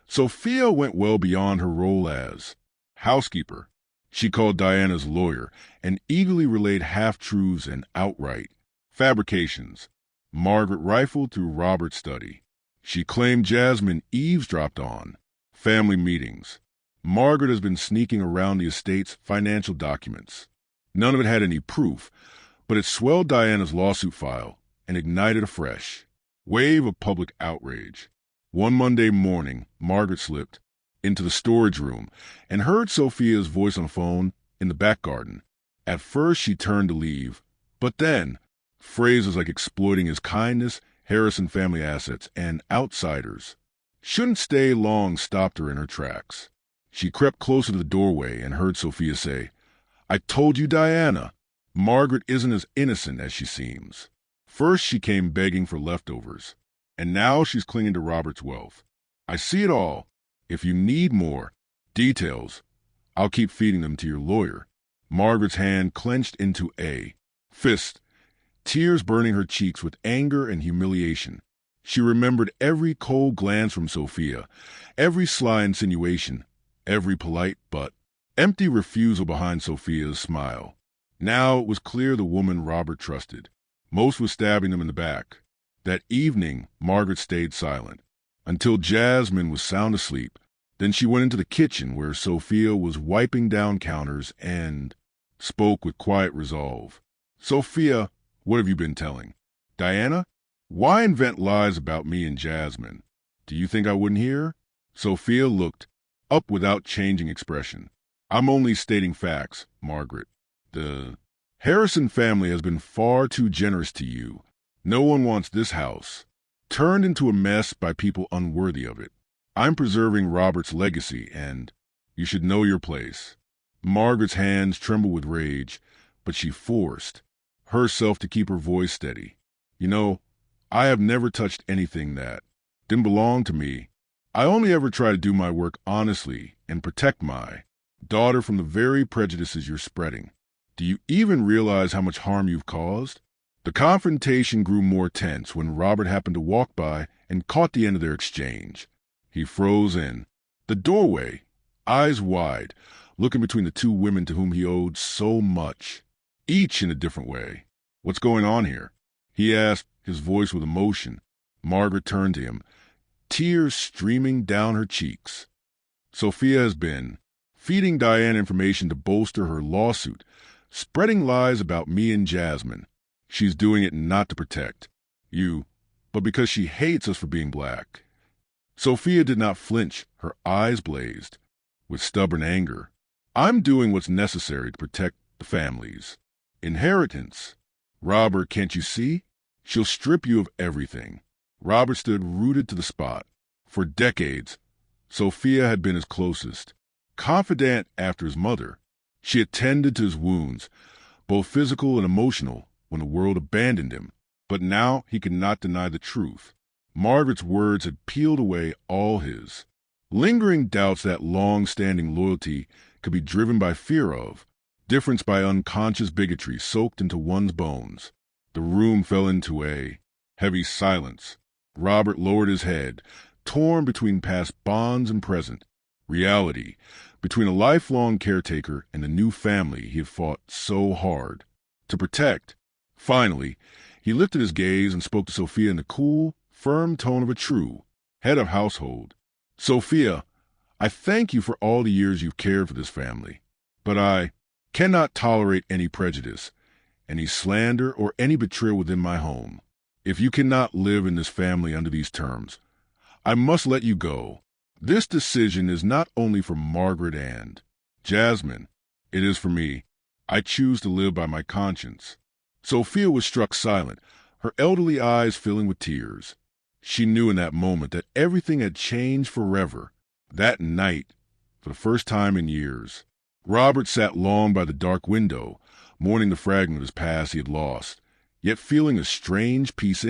Sophia went well beyond her role as housekeeper. She called Diana's lawyer and eagerly relayed half-truths and outright fabrications. Margaret rifled through Robert's study. She claimed Jasmine eavesdropped on family meetings. Margaret has been sneaking around the estate's financial documents. None of it had any proof, but it swelled Diana's lawsuit file and ignited a fresh wave of public outrage. One Monday morning, Margaret slipped into the storage room and heard Sophia's voice on the phone in the back garden. At first, she turned to leave, but then phrases like exploiting his kindness, Harrison family assets, and outsiders shouldn't stay long stopped her in her tracks. She crept closer to the doorway and heard Sophia say, "I told you, Diana, Margaret isn't as innocent as she seems. First she came begging for leftovers, and now she's clinging to Robert's wealth. I see it all. If you need more details, I'll keep feeding them to your lawyer." Margaret's hand clenched into a fist, tears burning her cheeks with anger and humiliation. She remembered every cold glance from Sophia, every sly insinuation, every polite but empty refusal behind Sophia's smile. Now it was clear the woman Robert trusted. Most was stabbing them in the back. That evening, Margaret stayed silent until Jasmine was sound asleep. Then she went into the kitchen where Sophia was wiping down counters and spoke with quiet resolve. "Sophia, what have you been telling Diana? Why invent lies about me and Jasmine? Do you think I wouldn't hear?" Sophia looked up without changing expression. "I'm only stating facts, Margaret. The Harrison family has been far too generous to you. No one wants this house turned into a mess by people unworthy of it. I'm preserving Robert's legacy, and you should know your place." Margaret's hands trembled with rage, but she forced herself to keep her voice steady. "You know, I have never touched anything that didn't belong to me. I only ever try to do my work honestly and protect my daughter from the very prejudices you're spreading. Do you even realize how much harm you've caused?" The confrontation grew more tense when Robert happened to walk by and caught the end of their exchange. He froze in the doorway, eyes wide, looking between the two women to whom he owed so much, each in a different way. "What's going on here?" he asked, his voice with emotion. Margaret turned to him, tears streaming down her cheeks. "Sophia has been feeding Diane information to bolster her lawsuit, spreading lies about me and Jasmine. She's doing it not to protect you, but because she hates us for being black." Sophia did not flinch. Her eyes blazed with stubborn anger. "I'm doing what's necessary to protect the family's inheritance." "Robert, can't you see? She'll strip you of everything." Robert stood rooted to the spot. For decades, Sophia had been his closest. Confidant after his mother, she attended to his wounds, both physical and emotional, when the world abandoned him. But now he could not deny the truth. Margaret's words had peeled away all his lingering doubts that long-standing loyalty could be driven by fear of, difference by unconscious bigotry soaked into one's bones. The room fell into a heavy silence. Robert lowered his head, torn between past bonds and present reality, between a lifelong caretaker and the new family he had fought so hard to protect. Finally, he lifted his gaze and spoke to Sophia in the cool, firm tone of a true head of household. "Sophia, I thank you for all the years you've cared for this family, but I cannot tolerate any prejudice, any slander, or any betrayal within my home. If you cannot live in this family under these terms, I must let you go. This decision is not only for Margaret and Jasmine, it is for me. I choose to live by my conscience." Sophia was struck silent, her elderly eyes filling with tears. She knew in that moment that everything had changed forever. That night, for the first time in years, Robert sat long by the dark window, mourning the fragment of his past he had lost, yet feeling a strange peace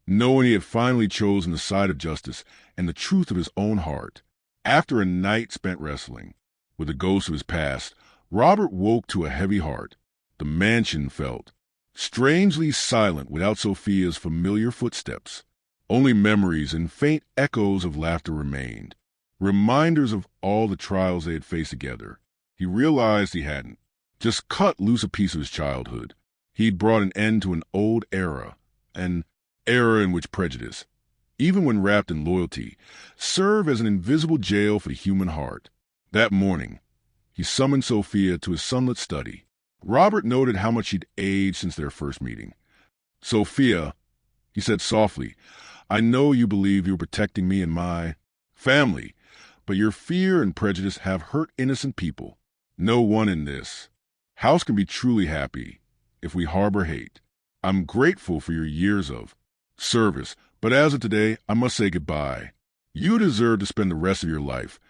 knowing he had finally chosen the side of justice and the truth of his own heart. After a night spent wrestling with the ghosts of his past, Robert woke to a heavy heart. The mansion felt strangely silent without Sophia's familiar footsteps. Only memories and faint echoes of laughter remained, reminders of all the trials they had faced together. He realized he hadn't just cut loose a piece of his childhood. He'd brought an end to an old era, an era in which prejudice, even when wrapped in loyalty, served as an invisible jail for the human heart. That morning, he summoned Sophia to his sunlit study. Robert noted how much she'd aged since their first meeting. "Sophia," he said softly, "I know you believe you're protecting me and my family, but your fear and prejudice have hurt innocent people. No one in this house can be truly happy if we harbor hate. I'm grateful for your years of service, but as of today, I must say goodbye. You deserve to spend the rest of your life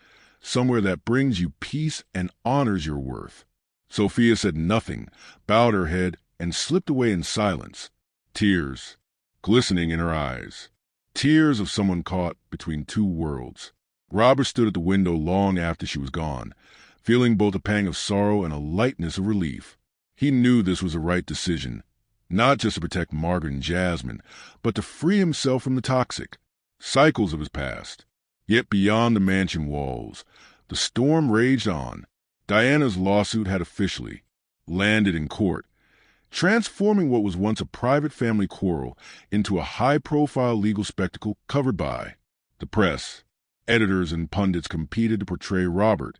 somewhere that brings you peace and honors your worth." Sophia said nothing, bowed her head, and slipped away in silence, tears glistening in her eyes, tears of someone caught between two worlds. Robert stood at the window long after she was gone, feeling both a pang of sorrow and a lightness of relief. He knew this was the right decision, not just to protect Margaret and Jasmine, but to free himself from the toxic cycles of his past. Yet beyond the mansion walls, the storm raged on. Diana's lawsuit had officially landed in court, transforming what was once a private family quarrel into a high-profile legal spectacle covered by the press. Editors and pundits competed to portray Robert,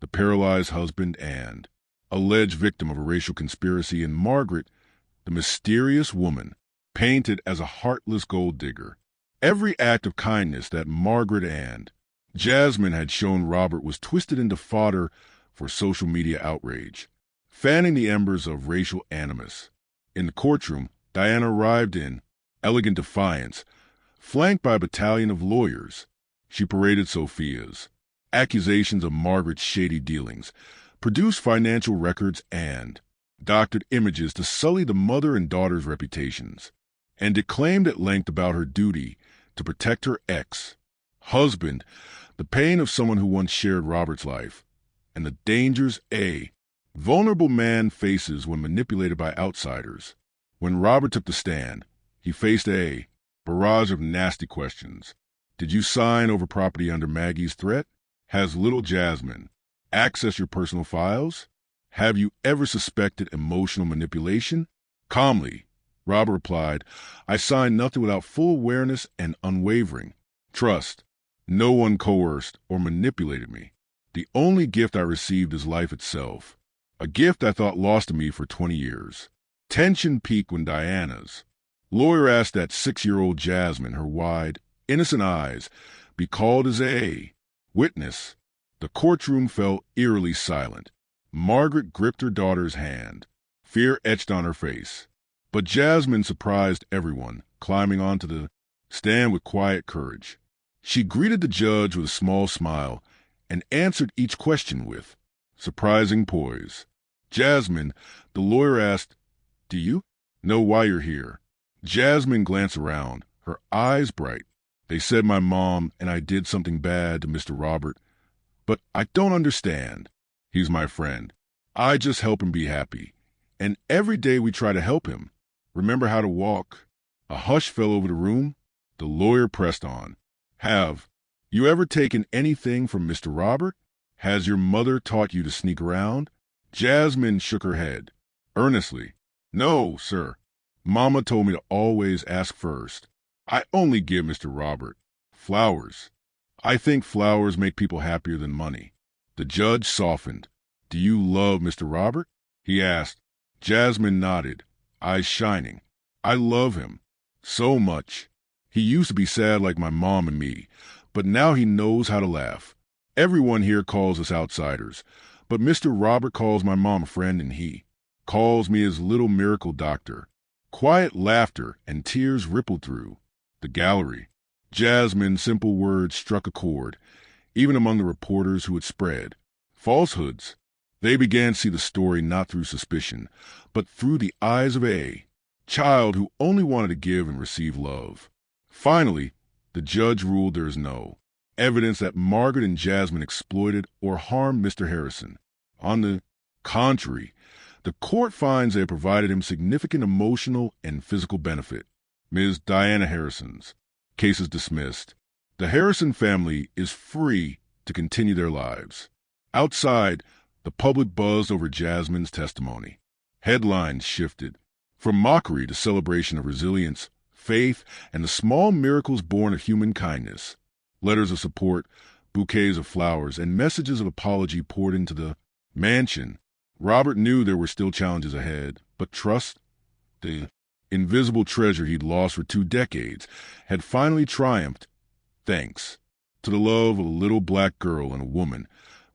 the paralyzed husband and alleged victim of a racial conspiracy, and Margaret, the mysterious woman, painted as a heartless gold digger. Every act of kindness that Margaret and Jasmine had shown Robert was twisted into fodder for social media outrage, fanning the embers of racial animus. In the courtroom, Diana arrived in elegant defiance, flanked by a battalion of lawyers. She paraded Sophia's accusations of Margaret's shady dealings, produced financial records, and doctored images to sully the mother and daughter's reputations, and declaimed at length about her duty to protect her ex-husband, the pain of someone who once shared Robert's life, and the dangers a vulnerable man faces when manipulated by outsiders. When Robert took the stand, he faced a barrage of nasty questions. Did you sign over property under Maggie's threat? Has little Jasmine accessed your personal files? Have you ever suspected emotional manipulation? Calmly, Robert replied, I signed nothing without full awareness and unwavering trust. No one coerced or manipulated me. The only gift I received is life itself, a gift I thought lost to me for 20 years. Tension peaked when Diana's lawyer asked that 6-year-old Jasmine, her wide, innocent eyes, be called as a witness. The courtroom fell eerily silent. Margaret gripped her daughter's hand, fear etched on her face. But Jasmine surprised everyone, climbing onto the stand with quiet courage. She greeted the judge with a small smile and answered each question with surprising poise. Jasmine, the lawyer asked, "Do you know why you're here?" Jasmine glanced around, her eyes bright. "They said my mom and I did something bad to Mr. Robert, but I don't understand. He's my friend. I just help him be happy. And every day we try to help him. Remember how to walk." A hush fell over the room. The lawyer pressed on. "Have you ever taken anything from Mr. Robert? Has your mother taught you to sneak around?" Jasmine shook her head, earnestly. "No, sir. Mama told me to always ask first. I only give Mr. Robert flowers. I think flowers make people happier than money." The judge softened. "Do you love Mr. Robert?" he asked. Jasmine nodded, eyes shining. "I love him so much. He used to be sad like my mom and me, but now he knows how to laugh. Everyone here calls us outsiders, but Mr. Robert calls my mom a friend, and he calls me his little miracle doctor." Quiet laughter and tears rippled through the gallery. Jasmine's simple words struck a chord, even among the reporters who had spread falsehoods. They began to see the story not through suspicion, but through the eyes of a child who only wanted to give and receive love. Finally, the judge ruled there is no evidence that Margaret and Jasmine exploited or harmed Mr. Harrison. On the contrary, the court finds they have provided him significant emotional and physical benefit. Ms. Diana Harrison's case is dismissed. The Harrison family is free to continue their lives. Outside, the public buzzed over Jasmine's testimony. Headlines shifted from mockery to celebration of resilience, faith, and the small miracles born of human kindness. Letters of support, bouquets of flowers, and messages of apology poured into the mansion. Robert knew there were still challenges ahead, but trust, the invisible treasure he'd lost for 2 decades, had finally triumphed, thanks to the love of a little black girl and a woman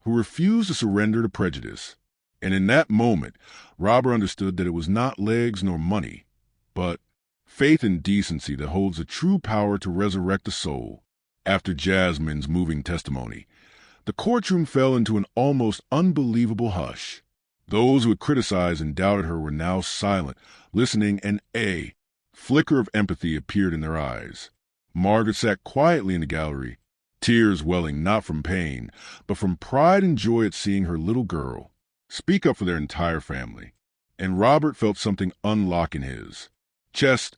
who refused to surrender to prejudice. And in that moment, Robert understood that it was not legs nor money, but faith and decency that holds the true power to resurrect the soul. After Jasmine's moving testimony, the courtroom fell into an almost unbelievable hush. Those who had criticized and doubted her were now silent, listening, and a flicker of empathy appeared in their eyes. Margaret sat quietly in the gallery, tears welling not from pain, but from pride and joy at seeing her little girl speak up for their entire family. And Robert felt something unlock in his chest,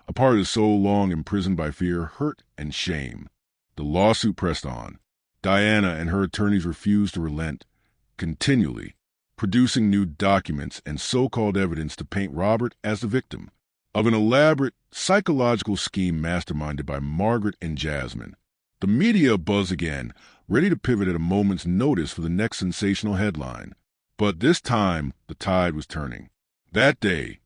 a part of his soul long imprisoned by fear, hurt, and shame. The lawsuit pressed on. Diana and her attorneys refused to relent, continually producing new documents and so-called evidence to paint Robert as the victim of an elaborate psychological scheme masterminded by Margaret and Jasmine. The media buzzed again, ready to pivot at a moment's notice for the next sensational headline. But this time, the tide was turning. That day,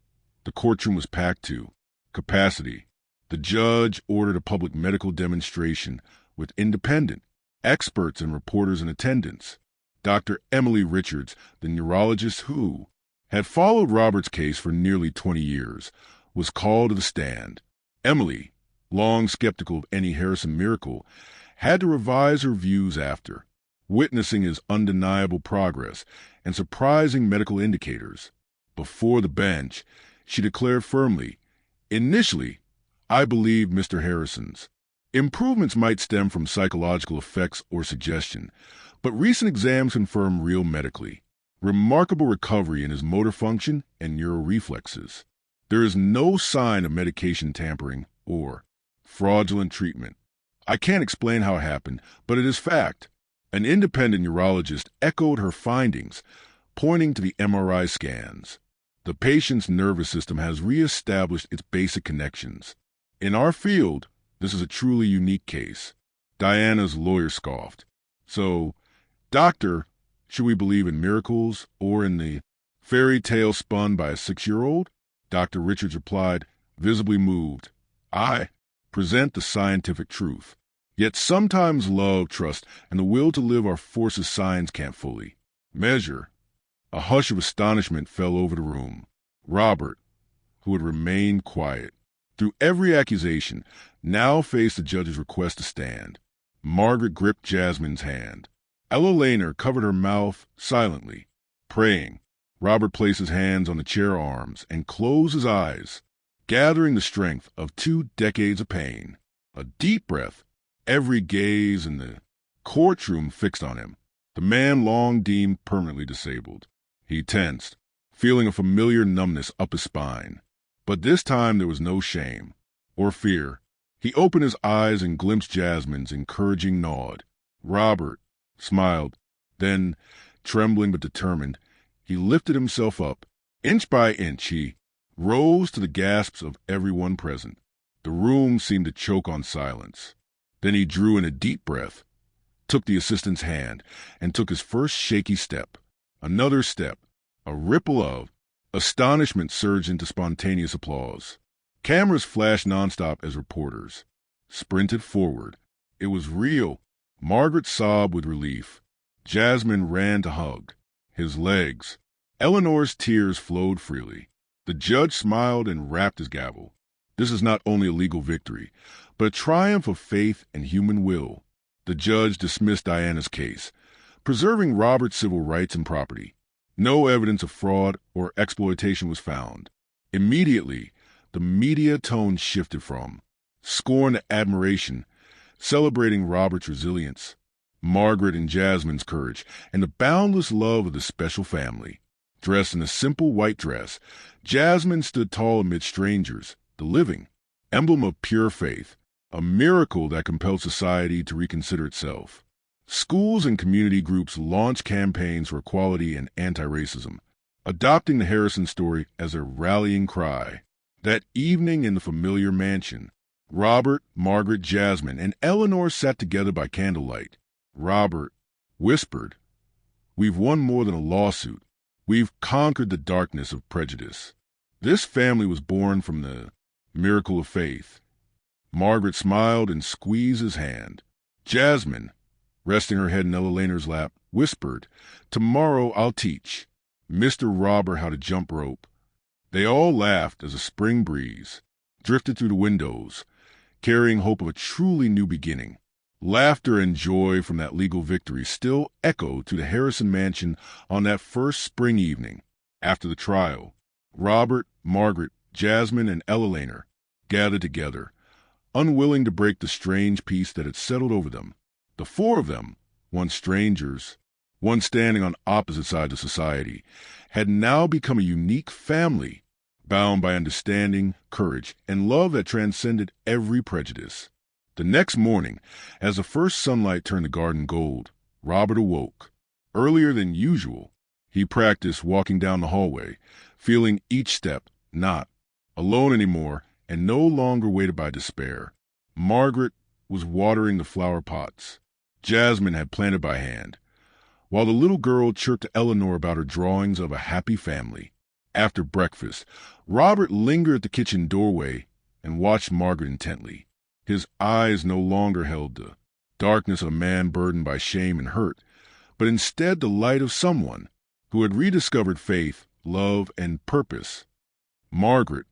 the courtroom was packed to capacity. The judge ordered a public medical demonstration with independent experts and reporters in attendance. Dr. Emily Richards, the neurologist who had followed Robert's case for nearly 20 years, was called to the stand. Emily, long skeptical of any Harrison miracle, had to revise her views after witnessing his undeniable progress and surprising medical indicators. Before the bench, she declared firmly, "Initially, I believed Mr. Harrison's improvements might stem from psychological effects or suggestion, but recent exams confirm real medically remarkable recovery in his motor function and neural reflexes. There is no sign of medication tampering or fraudulent treatment. I can't explain how it happened, but it is fact." An independent neurologist echoed her findings, pointing to the MRI scans. The patient's nervous system has reestablished its basic connections. In our field, this is a truly unique case. Diana's lawyer scoffed. "So, doctor, should we believe in miracles or in the fairy tale spun by a 6-year-old? Dr. Richards replied, visibly moved. "I present the scientific truth. Yet sometimes love, trust, and the will to live are forces science can't fully measure." A hush of astonishment fell over the room. Robert, who had remained quiet through every accusation, now faced the judge's request to stand. Margaret gripped Jasmine's hand. Ella Laner covered her mouth silently, praying. Robert placed his hands on the chair arms and closed his eyes, gathering the strength of 2 decades of pain. A deep breath, every gaze in the courtroom fixed on him, the man long deemed permanently disabled. He tensed, feeling a familiar numbness up his spine. But this time there was no shame or fear. He opened his eyes and glimpsed Jasmine's encouraging nod. Robert smiled. Then, trembling but determined, he lifted himself up. Inch by inch, he rose to the gasps of everyone present. The room seemed to choke on silence. Then he drew in a deep breath, took the assistant's hand, and took his first shaky step. Another step. A ripple of astonishment surged into spontaneous applause. Cameras flashed nonstop as reporters sprinted forward. It was real. Margaret sobbed with relief. Jasmine ran to hug his legs. Eleanor's tears flowed freely. The judge smiled and rapped his gavel. This is not only a legal victory, but a triumph of faith and human will. The judge dismissed Diana's case, preserving Robert's civil rights and property. No evidence of fraud or exploitation was found. Immediately, the media tone shifted from scorn to admiration, celebrating Robert's resilience, Margaret and Jasmine's courage, and the boundless love of the special family. Dressed in a simple white dress, Jasmine stood tall amid strangers, the living emblem of pure faith, a miracle that compelled society to reconsider itself. Schools and community groups launched campaigns for equality and anti-racism, adopting the Harrison story as a rallying cry. That evening in the familiar mansion, Robert, Margaret, Jasmine, and Eleanor sat together by candlelight. Robert whispered, "We've won more than a lawsuit. We've conquered the darkness of prejudice. This family was born from the miracle of faith." Margaret smiled and squeezed his hand. Jasmine, resting her head in Ella Laner's lap, whispered, "Tomorrow I'll teach Mr. Robert how to jump rope." They all laughed as a spring breeze drifted through the windows, carrying hope of a truly new beginning. Laughter and joy from that legal victory still echoed to the Harrison mansion on that first spring evening. After the trial, Robert, Margaret, Jasmine, and Ella Laner gathered together, unwilling to break the strange peace that had settled over them. The 4 of them, once strangers, once standing on opposite sides of society, had now become a unique family, bound by understanding, courage, and love that transcended every prejudice. The next morning, as the first sunlight turned the garden gold, Robert awoke. Earlier than usual, he practiced walking down the hallway, feeling each step, not alone anymore, and no longer weighted by despair. Margaret was watering the flower pots Jasmine had planted by hand, while the little girl chirped to Eleanor about her drawings of a happy family. After breakfast, Robert lingered at the kitchen doorway and watched Margaret intently. His eyes no longer held the darkness of a man burdened by shame and hurt, but instead the light of someone who had rediscovered faith, love, and purpose. "Margaret,"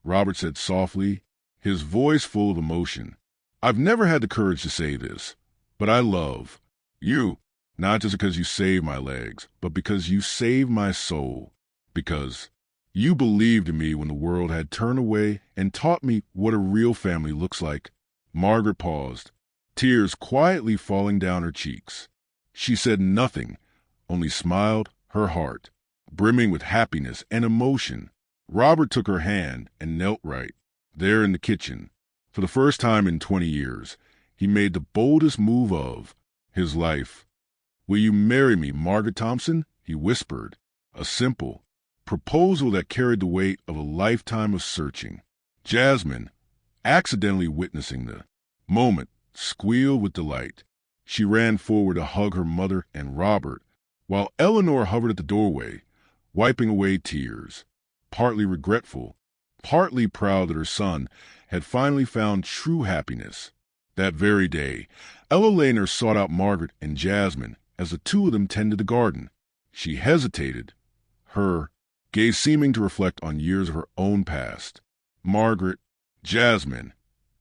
Robert said softly, his voice full of emotion, "I've never had the courage to say this, but I love you, not just because you saved my legs, but because you saved my soul, because you believed in me when the world had turned away and taught me what a real family looks like." Margaret paused, tears quietly falling down her cheeks. She said nothing, only smiled, her heart brimming with happiness and emotion. Robert took her hand and knelt right there in the kitchen. For the first time in 20 years, he made the boldest move of his life. "Will you marry me, Margaret Thompson?" he whispered, a simple proposal that carried the weight of a lifetime of searching. Jasmine, accidentally witnessing the moment, squealed with delight. She ran forward to hug her mother and Robert, while Eleanor hovered at the doorway, wiping away tears, partly regretful, partly proud that her son had finally found true happiness. That very day, Ella Laner sought out Margaret and Jasmine as the 2 of them tended the garden. She hesitated, her gaze seeming to reflect on years of her own past. Margaret, Jasmine.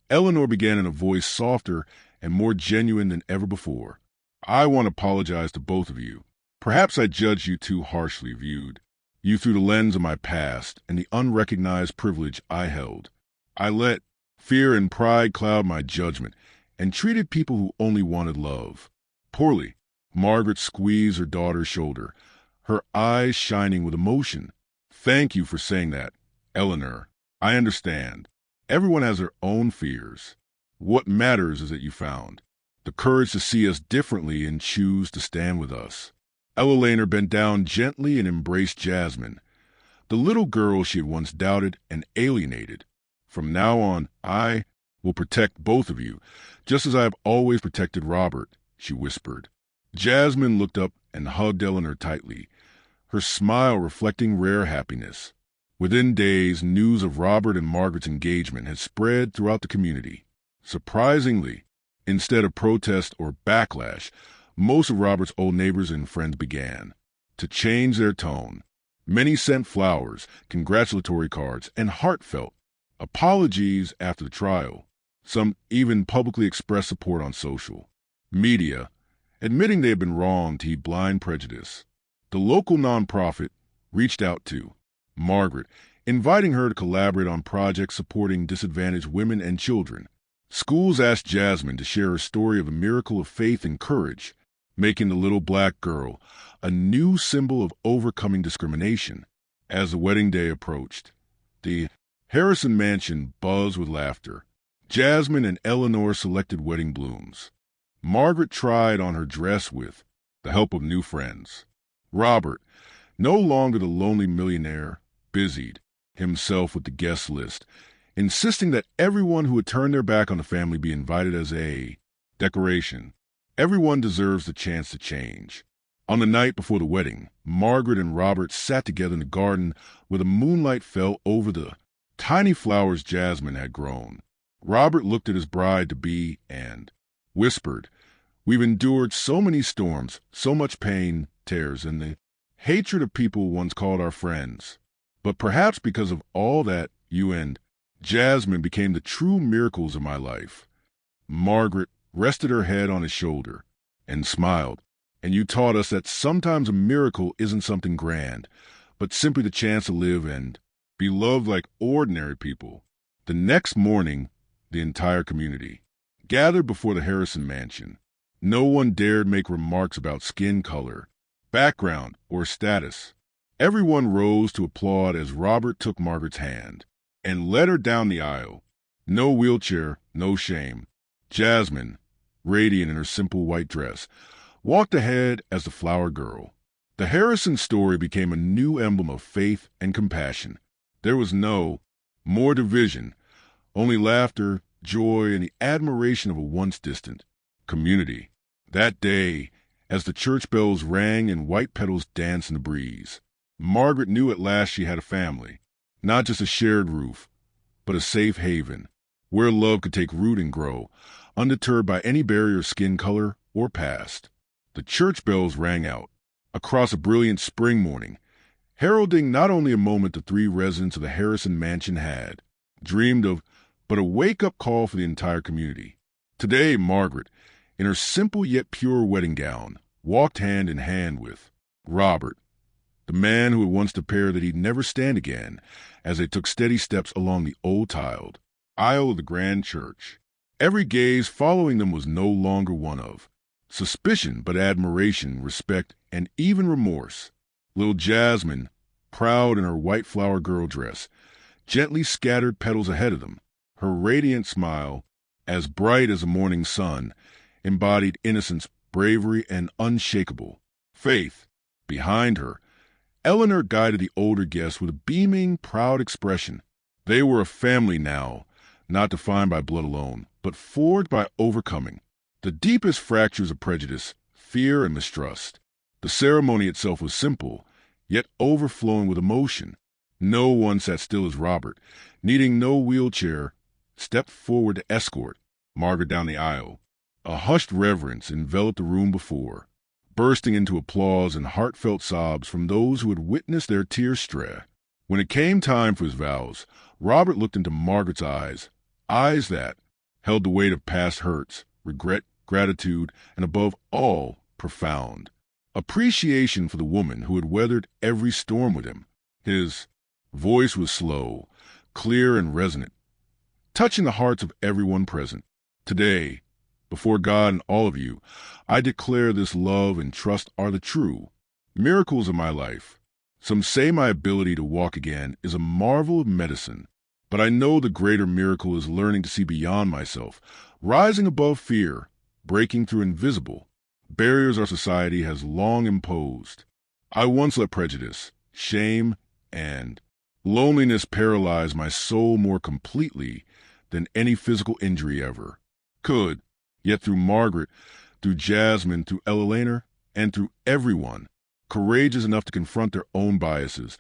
Eleanor began in a voice softer and more genuine than ever before. I want to apologize to both of you. Perhaps I judged you too harshly, viewed you through the lens of my past and the unrecognized privilege I held. I let fear and pride cloud my judgment and treated people who only wanted love poorly. Margaret squeezed her daughter's shoulder, her eyes shining with emotion. Thank you for saying that, Eleanor. I understand. Everyone has their own fears. What matters is that you found the courage to see us differently and choose to stand with us. Eleanor bent down gently and embraced Jasmine, the little girl she had once doubted and alienated. From now on, I will protect both of you, just as I have always protected Robert, she whispered. Jasmine looked up and hugged Eleanor tightly, her smile reflecting rare happiness. Within days, news of Robert and Margaret's engagement had spread throughout the community. Surprisingly, instead of protest or backlash, most of Robert's old neighbors and friends began to change their tone. Many sent flowers, congratulatory cards, and heartfelt apologies after the trial. Some even publicly expressed support on social media, admitting they had been wrong to heed blind prejudice. The local nonprofit reached out to Margaret, inviting her to collaborate on projects supporting disadvantaged women and children. Schools asked Jasmine to share her story of a miracle of faith and courage, making the little black girl a new symbol of overcoming discrimination. As the wedding day approached, the Harrison mansion buzzed with laughter. Jasmine and Eleanor selected wedding blooms. Margaret tried on her dress with the help of new friends. Robert, no longer the lonely millionaire, busied himself with the guest list, insisting that everyone who had turned their back on the family be invited as a decoration. Everyone deserves the chance to change. On the night before the wedding, Margaret and Robert sat together in the garden where the moonlight fell over the tiny flowers Jasmine had grown. Robert looked at his bride-to-be and whispered, "We've endured so many storms, so much pain, tears, and the hatred of people once called our friends. But perhaps because of all that, you and Jasmine became the true miracles of my life." Margaret rested her head on his shoulder and smiled. "And you taught us that sometimes a miracle isn't something grand, but simply the chance to live and be loved like ordinary people." The next morning, the entire community gathered before the Harrison mansion. No one dared make remarks about skin color, background, or status. Everyone rose to applaud as Robert took Margaret's hand and led her down the aisle. No wheelchair, no shame. Jasmine, radiant in her simple white dress, walked ahead as the flower girl. The Harrison story became a new emblem of faith and compassion. There was no more division, only laughter, joy, and the admiration of a once distant community. That day, as the church bells rang and white petals danced in the breeze, Margaret knew at last she had a family, not just a shared roof, but a safe haven, where love could take root and grow, undeterred by any barrier of skin color or past. The church bells rang out across a brilliant spring morning, heralding not only a moment the three residents of the Harrison mansion had dreamed of, but a wake-up call for the entire community. Today, Margaret, in her simple yet pure wedding gown, walked hand in hand with Robert, the man who had once declared that he'd never stand again, as they took steady steps along the old tiled aisle of the grand church. Every gaze following them was no longer one of suspicion, but admiration, respect, and even remorse. Little Jasmine, proud in her white flower girl dress, gently scattered petals ahead of them. Her radiant smile, as bright as a morning sun, embodied innocence, bravery, and unshakable faith. Behind her, Eleanor guided the older guests with a beaming, proud expression. They were a family now, not defined by blood alone, but forged by overcoming the deepest fractures of prejudice, fear, and mistrust. The ceremony itself was simple, yet overflowing with emotion. No one sat still as Robert, needing no wheelchair, stepped forward to escort Margaret down the aisle. A hushed reverence enveloped the room before, bursting into applause and heartfelt sobs from those who had witnessed their tears stray. When it came time for his vows, Robert looked into Margaret's eyes that held the weight of past hurts, regret, gratitude, and above all, profound appreciation for the woman who had weathered every storm with him. His voice was slow, clear, and resonant, touching the hearts of everyone present. Today, before God and all of you, I declare this love and trust are the true miracles of my life. Some say my ability to walk again is a marvel of medicine, but I know the greater miracle is learning to see beyond myself, rising above fear, breaking through invisible barriers our society has long imposed. I once let prejudice, shame, and loneliness paralyze my soul more completely than any physical injury ever could. Yet through Margaret, through Jasmine, through Eleanor, and through everyone courageous enough to confront their own biases,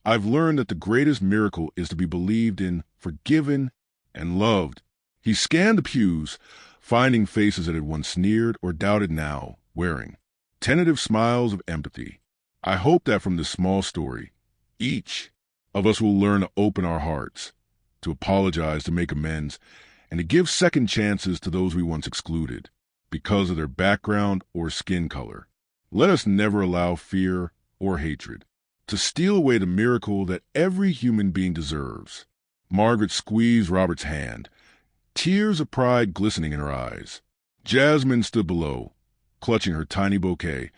I've learned that the greatest miracle is to be believed in, forgiven, and loved. He scanned the pews, finding faces that had once sneered or doubted now wearing tentative smiles of empathy. I hope that from this small story, each of us will learn to open our hearts, to apologize, to make amends, and to give second chances to those we once excluded because of their background or skin color. Let us never allow fear or hatred to steal away the miracle that every human being deserves. Margaret squeezed Robert's hand, tears of pride glistening in her eyes. Jasmine stood below, clutching her tiny bouquet,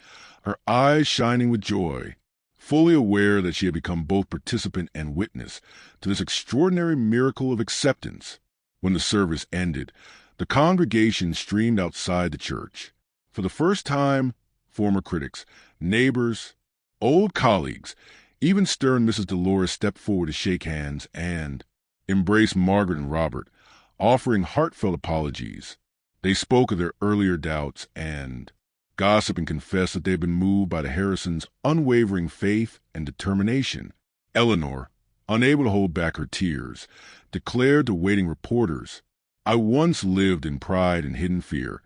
her eyes shining with joy, fully aware that she had become both participant and witness to this extraordinary miracle of acceptance. When the service ended, the congregation streamed outside the church. For the first time, former critics, neighbors, old colleagues, even stern Mrs. Dolores stepped forward to shake hands and embrace Margaret and Robert, offering heartfelt apologies. They spoke of their earlier doubts and gossip and confessed that they had been moved by the Harrisons' unwavering faith and determination. Eleanor, unable to hold back her tears, declared to waiting reporters, "I once lived in pride and hidden fear,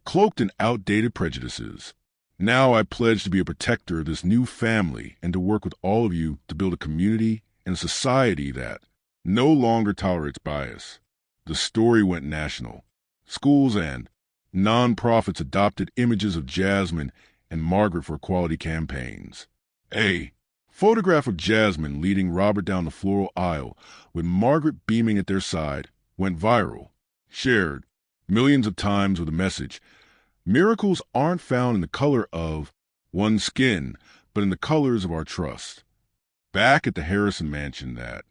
cloaked in outdated prejudices. Now I pledge to be a protector of this new family and to work with all of you to build a community and a society that no longer tolerates bias." The story went national. Schools and non-profits adopted images of Jasmine and Margaret for equality campaigns. A photograph of Jasmine leading Robert down the floral aisle with Margaret beaming at their side went viral, shared millions of times with a message: miracles aren't found in the color of one's skin, but in the colors of our trust. Back at the Harrison mansion that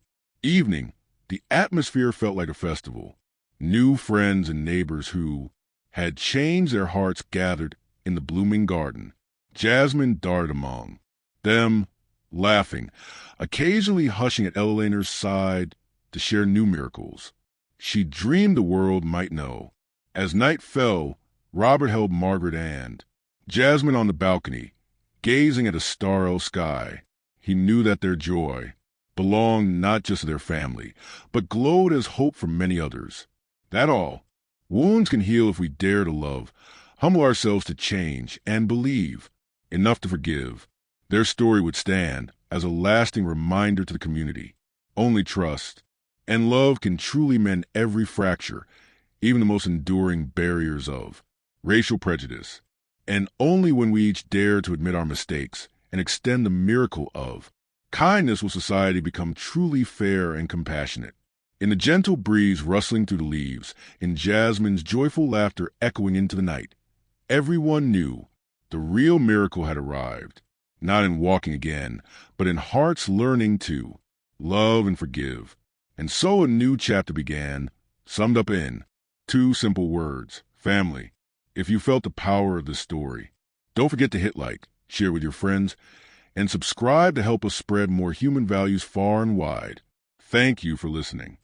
evening, the atmosphere felt like a festival. New friends and neighbors who had changed their hearts gathered in the blooming garden. Jasmine darted among them, laughing, occasionally hushing at Eleanor's side to share new miracles she dreamed the world might know. As night fell, Robert held Margaret and Jasmine on the balcony, gazing at a starry sky. He knew that their joy belonged not just to their family, but glowed as hope for many others. That all, wounds can heal if we dare to love, humble ourselves to change, and believe enough to forgive. Their story would stand as a lasting reminder to the community. Only trust and love can truly mend every fracture, even the most enduring barriers of racial prejudice. And only when we each dare to admit our mistakes and extend the miracle of kindness will society become truly fair and compassionate. In the gentle breeze rustling through the leaves, in Jasmine's joyful laughter echoing into the night, everyone knew the real miracle had arrived, not in walking again, but in hearts learning to love and forgive. And so a new chapter began, summed up in 2 simple words: family. If you felt the power of this story, don't forget to hit like, share with your friends, and subscribe to help us spread more human values far and wide. Thank you for listening.